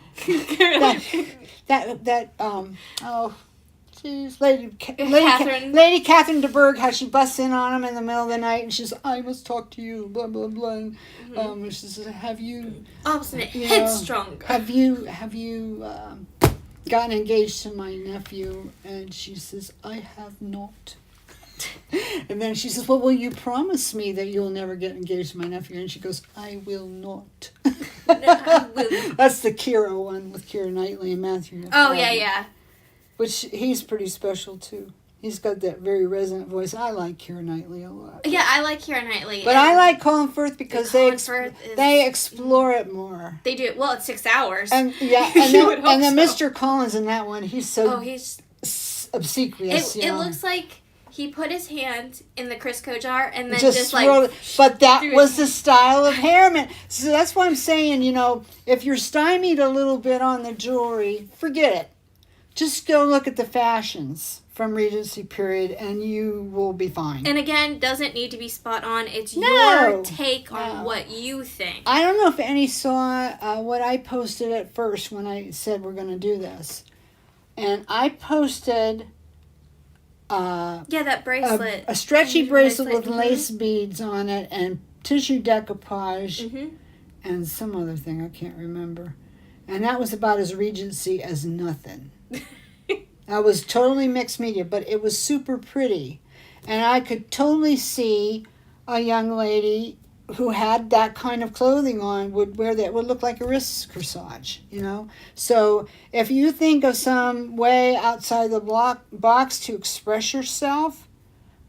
Lady Catherine de Bourgh, how she busts in on him in the middle of the night and she's, I must talk to you, blah blah blah. She says, have you obstinate, headstrong? Have you gotten engaged to my nephew? And she says, I have not. And then she says, well, will you promise me that you'll never get engaged to my nephew? And she goes, I will not. I will. That's the Keira one with Keira Knightley and Matthew. Oh, yeah. Which he's pretty special, too. He's got that very resonant voice. I like Keira Knightley a lot. Yeah, I like Keira Knightley. But I like Colin Firth because they Firth explore it more. They do. Well, it's 6 hours. And yeah, and then Mr. Collins in that one, he's so obsequious. It looks like he put his hand in the Crisco jar and then just like... it. But that was the style of Harriman. So that's why I'm saying, if you're stymied a little bit on the jewelry, forget it. Just go look at the fashions from Regency period and you will be fine. And again, doesn't need to be spot on. It's your take on what you think. I don't know if any saw what I posted at first when I said we're going to do this. And I posted... that bracelet. A stretchy bracelet with lace beads on it and tissue decoupage and some other thing I can't remember. And that was about as Regency as nothing. That was totally mixed media, but it was super pretty. And I could totally see a young lady who had that kind of clothing on would wear that, would look like a wrist corsage, So if you think of some way outside the box to express yourself,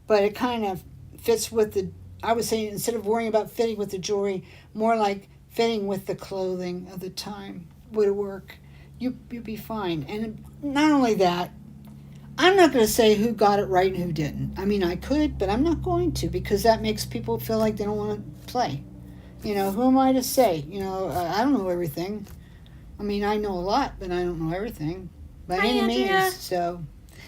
but it kind of fits with I would say instead of worrying about fitting with the jewelry, more like fitting with the clothing of the time would work. You'd be fine. And not only that, I'm not going to say who got it right and who didn't. I mean, I could, but I'm not going to because that makes people feel like they don't want to play. Who am I to say? I don't know everything. I mean, I know a lot, but I don't know everything by any means. So,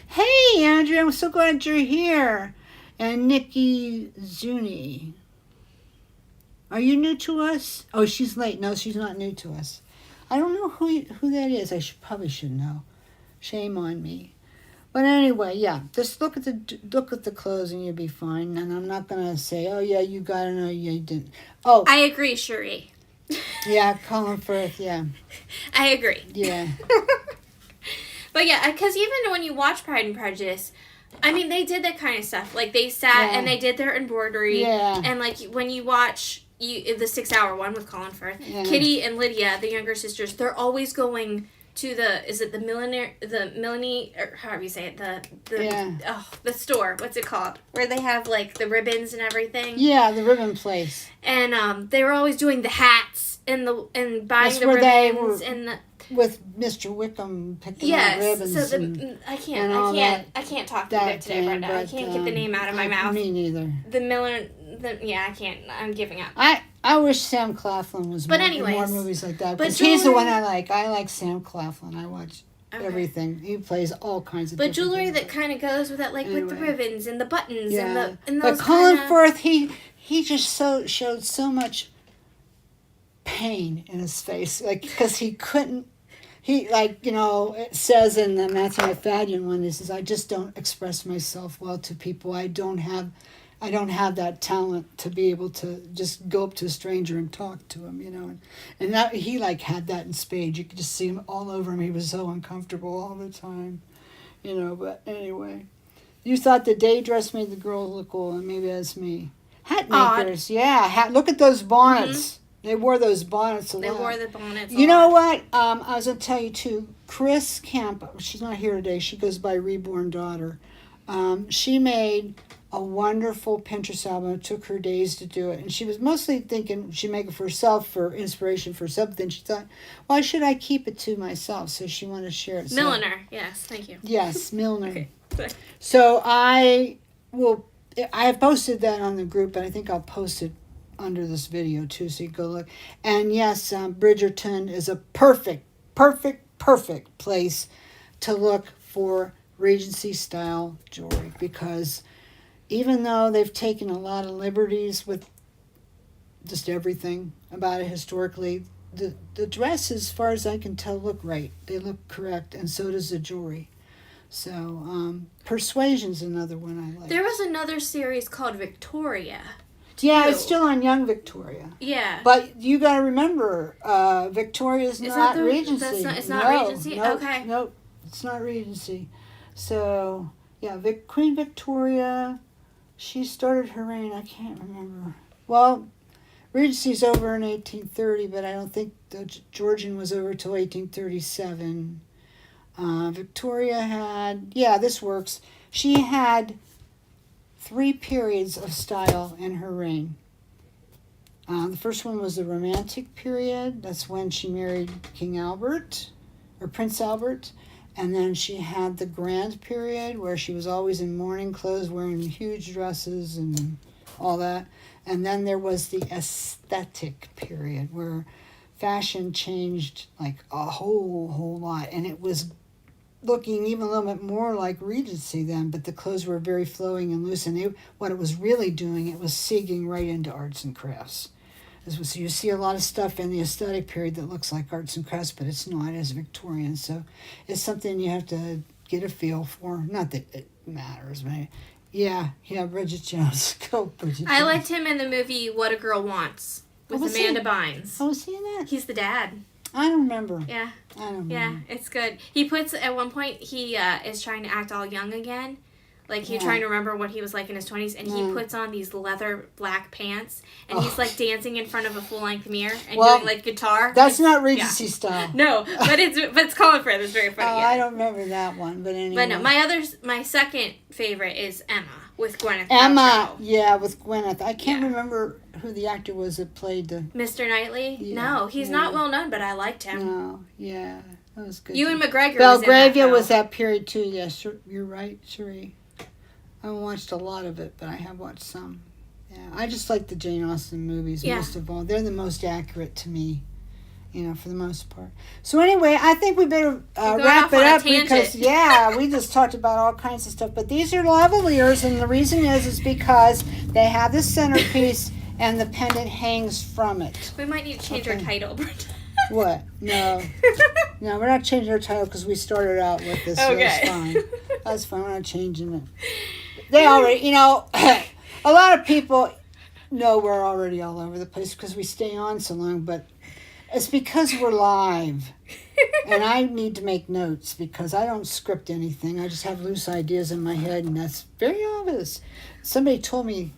hey, Andrea, I'm so glad you're here. And Nikki Zuni. Are you new to us? Oh, she's late. No, she's not new to us. I don't know who that is. I probably should know. Shame on me. But anyway, yeah, just look at the clothes and you'll be fine. And I'm not gonna say, oh yeah, you got it, no, you didn't. Oh, I agree, Cherie. Yeah, Colin Firth. Yeah, I agree. Yeah. But yeah, because even when you watch Pride and Prejudice, I mean, they did that kind of stuff. Like they sat and they did their embroidery. Yeah. And like when you watch the 6 hour one with Colin Firth, Kitty and Lydia, the younger sisters, they're always going to or however you say it, the store, what's it called, where they have like the ribbons and everything. Yeah, the ribbon place. And they were always doing the hats and buying the ribbons and with Mr. Wickham picking the ribbons. So I can't talk to you today, Brenda. I can't get the name out of my mouth. Me neither. I can't. I'm giving up. I wish Sam Claflin was in more movies like that. But he's the one I like. I like Sam Claflin. I watch everything. He plays all kinds of. But jewelry that kind of goes with that, like with the ribbons and the buttons and those. But Colin Firth, he just showed so much pain in his face, like because he couldn't. He it says in the Matthew McFadden one, he says, I just don't express myself well to people. I don't have that talent to be able to just go up to a stranger and talk to him, And that he had that in spades. You could just see him all over him. He was so uncomfortable all the time, But anyway, you thought the day dress made the girls look old, and maybe that's me. Hat makers, look at those bonnets. Mm-hmm. They wore those bonnets a lot. They wore the bonnets You know what? I was going to tell you, too. Chris Camp, she's not here today. She goes by Reborn Daughter. She made a wonderful Pinterest album. It took her days to do it. And she was mostly thinking she'd make it for herself, for inspiration for something. She thought, why should I keep it to myself? So she wanted to share it. Milliner. Yes, thank you. Yes, Milliner. Okay. So I have posted that on the group, and I think I'll post it under this video too, so you go look. And yes, Bridgerton is a perfect place to look for Regency style jewelry, because even though they've taken a lot of liberties with just everything about it historically, the dresses, as far as I can tell, look right. They look correct, and so does the jewelry. So Persuasion's another one I like. There was another series called Victoria. Yeah, it's still on Young Victoria. Yeah. But you got to remember, Victoria's not Regency. It's not Regency? Nope, okay. Nope, it's not Regency. So, yeah, Queen Victoria, she started her reign, I can't remember. Well, Regency's over in 1830, but I don't think the Georgian was over till 1837. Victoria had, this works. She had 3 periods of style in her reign. The first one was the Romantic period. That's when she married King Albert, or Prince Albert. And then she had the Grand period, where she was always in mourning clothes, wearing huge dresses and all that. And then there was the Aesthetic period, where fashion changed like a whole lot. And it was looking even a little bit more like Regency then, but the clothes were very flowing and loose. And what it was really doing, it was segging right into arts and crafts. So you see a lot of stuff in the Aesthetic period that looks like arts and crafts, but it's not, as Victorian. So it's something you have to get a feel for. Not that it matters, but yeah, Bridget Jones. Go, Bridget I Jones. liked him in the movie What a Girl Wants with was Amanda he? Bynes. Oh, was he in that? He's the dad. I don't remember. Yeah. I don't remember. Yeah, it's good. He puts, at one point, he is trying to act all young again. Like, he's Yeah. trying to remember what he was like in his 20s, and he puts on these leather black pants, and he's, like, dancing in front of a full-length mirror and doing, like, guitar. That's not Regency style. No, but it's Colin Firth. It's very funny. I don't remember that one, but anyway. But no, my second favorite is Emma with Gwyneth Emma, Paltrow. yeah, with Gwyneth. I can't remember who the actor was that played the... Mr. Knightley? Yeah, no, he's not well known, but I liked him. No, yeah, that was good. Ewan McGregor Belgravia was was that period too, yes, you're right, Cherie. I haven't watched a lot of it, but I have watched some. Yeah, I just like the Jane Austen movies most of all. They're the most accurate to me, for the most part. So anyway, I think we better wrap it up because, we just talked about all kinds of stuff. But these are Lavaliers, and the reason is because they have the centerpiece and the pendant hangs from it. We might need to change our title. What? No, we're not changing our title because we started out with this. So that's fine. That's fine. We're not changing it. They already, a lot of people know we're already all over the place because we stay on so long, but it's because we're live. And I need to make notes because I don't script anything. I just have loose ideas in my head, and that's very obvious. Somebody told me,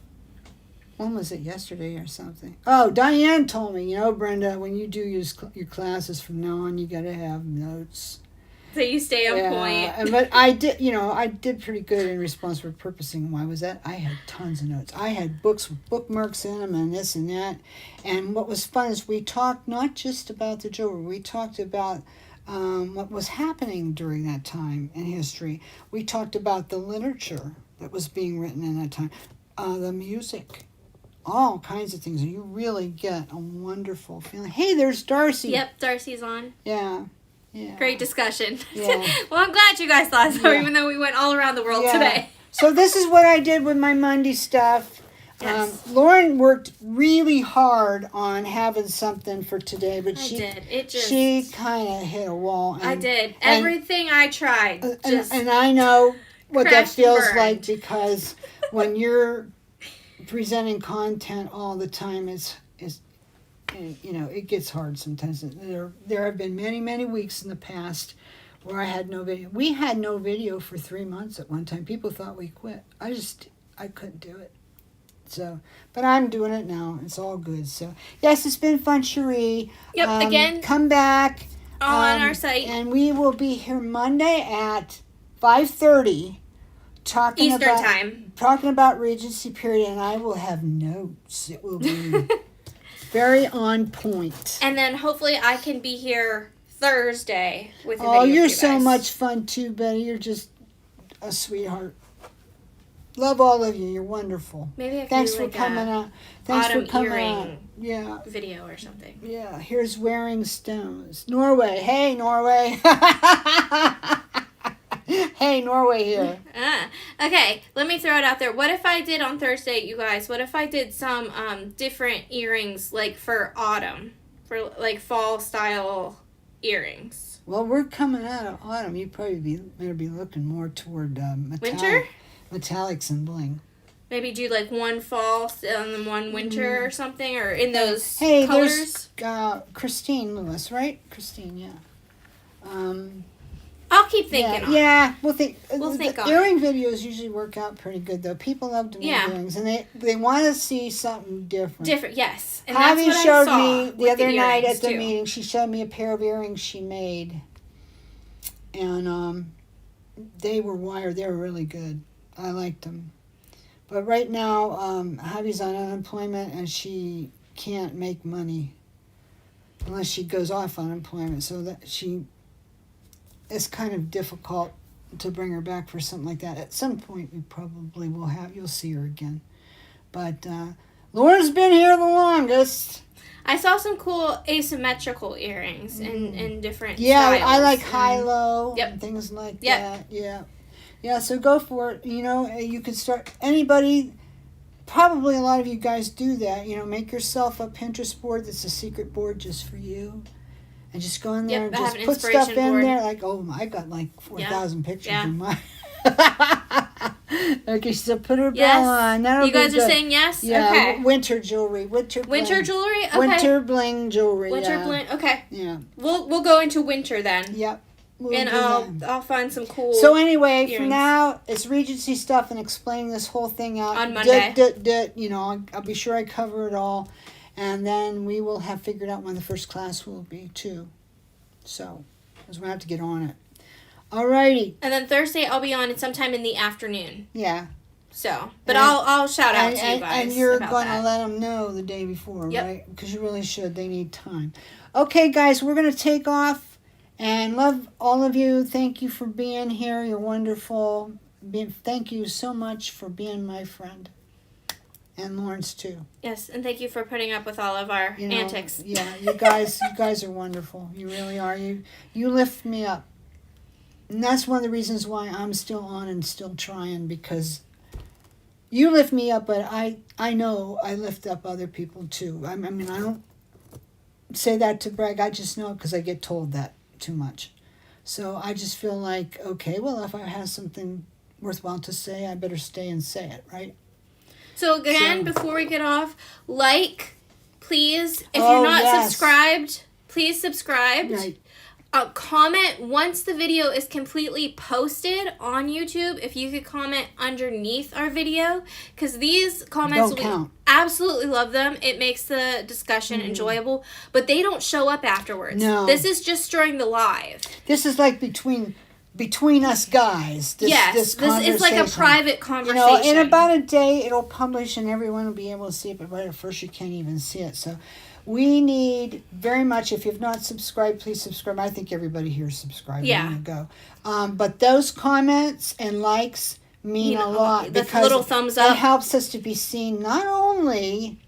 when was it, yesterday or something? Oh, Diane told me, Brenda, when you do use your classes from now on, you got to have notes. So you stay on point. But I did pretty good in response for purposing. Why was that? I had tons of notes. I had books with bookmarks in them and this and that. And what was fun is we talked not just about the jewelry. We talked about what was happening during that time in history. We talked about the literature that was being written in that time, the music, all kinds of things. You really get a wonderful feeling. Hey, there's Darcy. Yep, Darcy's on. Yeah. Yeah. Great discussion. Yeah. Well, I'm glad you guys thought so, even though we went all around the world today. So this is what I did with my Monday stuff. Yes. Lauren worked really hard on having something for today, but she kind of hit a wall. And, I did. Everything I tried. And I know what that feels burned. like because when you're presenting content all the time, it gets hard sometimes. There have been many weeks in the past where I had no video. We had no video for 3 months at one time. People thought we quit. I couldn't do it. So, but I'm doing it now. It's all good. So, yes, it's been fun, Cherie. Yep, again. Come back. On our site. And we will be here Monday at 5:30 talking about Regency period, and I will have notes. It will be very on point. And then hopefully I can be here Thursday with a video. Oh, you're for you so guys. much fun too, Betty. You're just a sweetheart. Love all of you. You're wonderful. Maybe I can Thanks do for like coming out. Thanks autumn for coming earring out. Yeah. video or something. Yeah. Here's Wearing Stones. Norway. Hey, Norway. Hey, Norway here. Okay, let me throw it out there. What if I did on Thursday, you guys? What if I did some different earrings, like for autumn, for like fall style earrings? Well, we're coming out of autumn. You probably better be looking more toward Winter? Metallics and bling. Maybe do like one fall and then one winter or something, or in those hey, colors. There's Christine Lewis, right? Christine, yeah. I'll keep thinking on it. Yeah, we'll think on it. Earring videos usually work out pretty good, though. People love to make earrings, and they want to see something different. Different, yes. And Javi that's what showed I saw me the other night at the too. meeting. She showed me a pair of earrings she made, and they were wired. They were really good. I liked them. But right now, Javi's on unemployment and she can't make money unless she goes off unemployment. So that it's kind of difficult to bring her back for something like that. At some point, we probably will you'll see her again. But Lauren's been here the longest. I saw some cool asymmetrical earrings in different Yeah, styles. I like high-low Yep. and things like Yep. that. Yeah. Yeah, so go for it. You know, you can start, anybody, probably a lot of you guys do that. You know, make yourself a Pinterest board that's a secret board just for you. And just go in there Yep, and I have just an put stuff inspiration in board. there. Like, oh, I got like 4,000 pictures Yeah. in mine. Okay, so put her Yes. bell on. That'll You guys be are good. saying yes? Yeah, Okay. winter jewelry. Winter bling. Jewelry? Okay. Winter bling jewelry. Winter yeah. bling. Okay. Yeah. We'll go into winter then. Yep. We'll And do that. I'll find some cool So anyway, for earrings. now, it's Regency stuff and explaining this whole thing out. On Monday. You know, I'll be sure I cover it all. And then we will have figured out when the first class will be, too. So, because we have to get on it. Alrighty. And then Thursday I'll be on sometime in the afternoon. Yeah. So, but And- I'll shout out to you And, guys. and you're about going to that. let them know the day before, Yep. right? Because you really should. They need time. Okay, guys, we're going to take off. And love all of you. Thank you for being here. You're wonderful. Thank you so much for being my friend. And Lawrence, too. Yes, and thank you for putting up with all of our You know, antics. Yeah, you guys are wonderful. You really are. You lift me up. And that's one of the reasons why I'm still on and still trying, because you lift me up, but I know I lift up other people, too. I mean, I don't say that to brag. I just know it because I get told that too much. So I just feel like, okay, well, if I have something worthwhile to say, I better stay and say it, right? So again, So- before we get off, please. If Oh, you're not yes. subscribed, please subscribe. Right. Comment once the video is completely posted on YouTube. If you could comment underneath our video, because these comments, Don't count. absolutely love them. It makes the discussion enjoyable, but they don't show up afterwards. No. This is just during the live. This is like between us guys. This This is like a conversation. private You conversation. know, in about a day, it'll publish and everyone will be able to see it, but right at first you can't even see it. So we need very much, if you've not subscribed, please subscribe. I think everybody here is subscribed. Yeah. I'm gonna go. But those comments and likes mean a lot, the because little thumbs up it helps us to be seen not only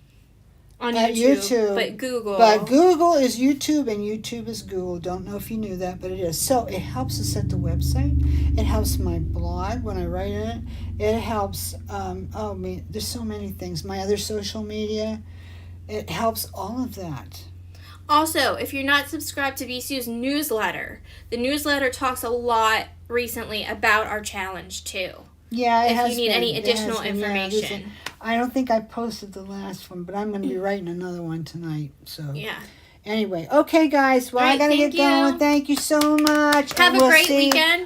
on at YouTube, but Google. but Google is YouTube and YouTube is Google. Don't know if you knew that, but it is. So it helps us at the website. It helps my blog when I write in it. It helps, there's so many things. My other social media. It helps all of that. Also, if you're not subscribed to BCU's newsletter, the newsletter talks a lot recently about our challenge too. Yeah, it If has you need been. any It has additional been, yeah, information. I don't think I posted the last one, but I'm going to be writing another one tonight. So Yeah. anyway, okay, guys. Well, All I right, got to get thank you. going. Thank you so much. Have and a we'll great see- weekend.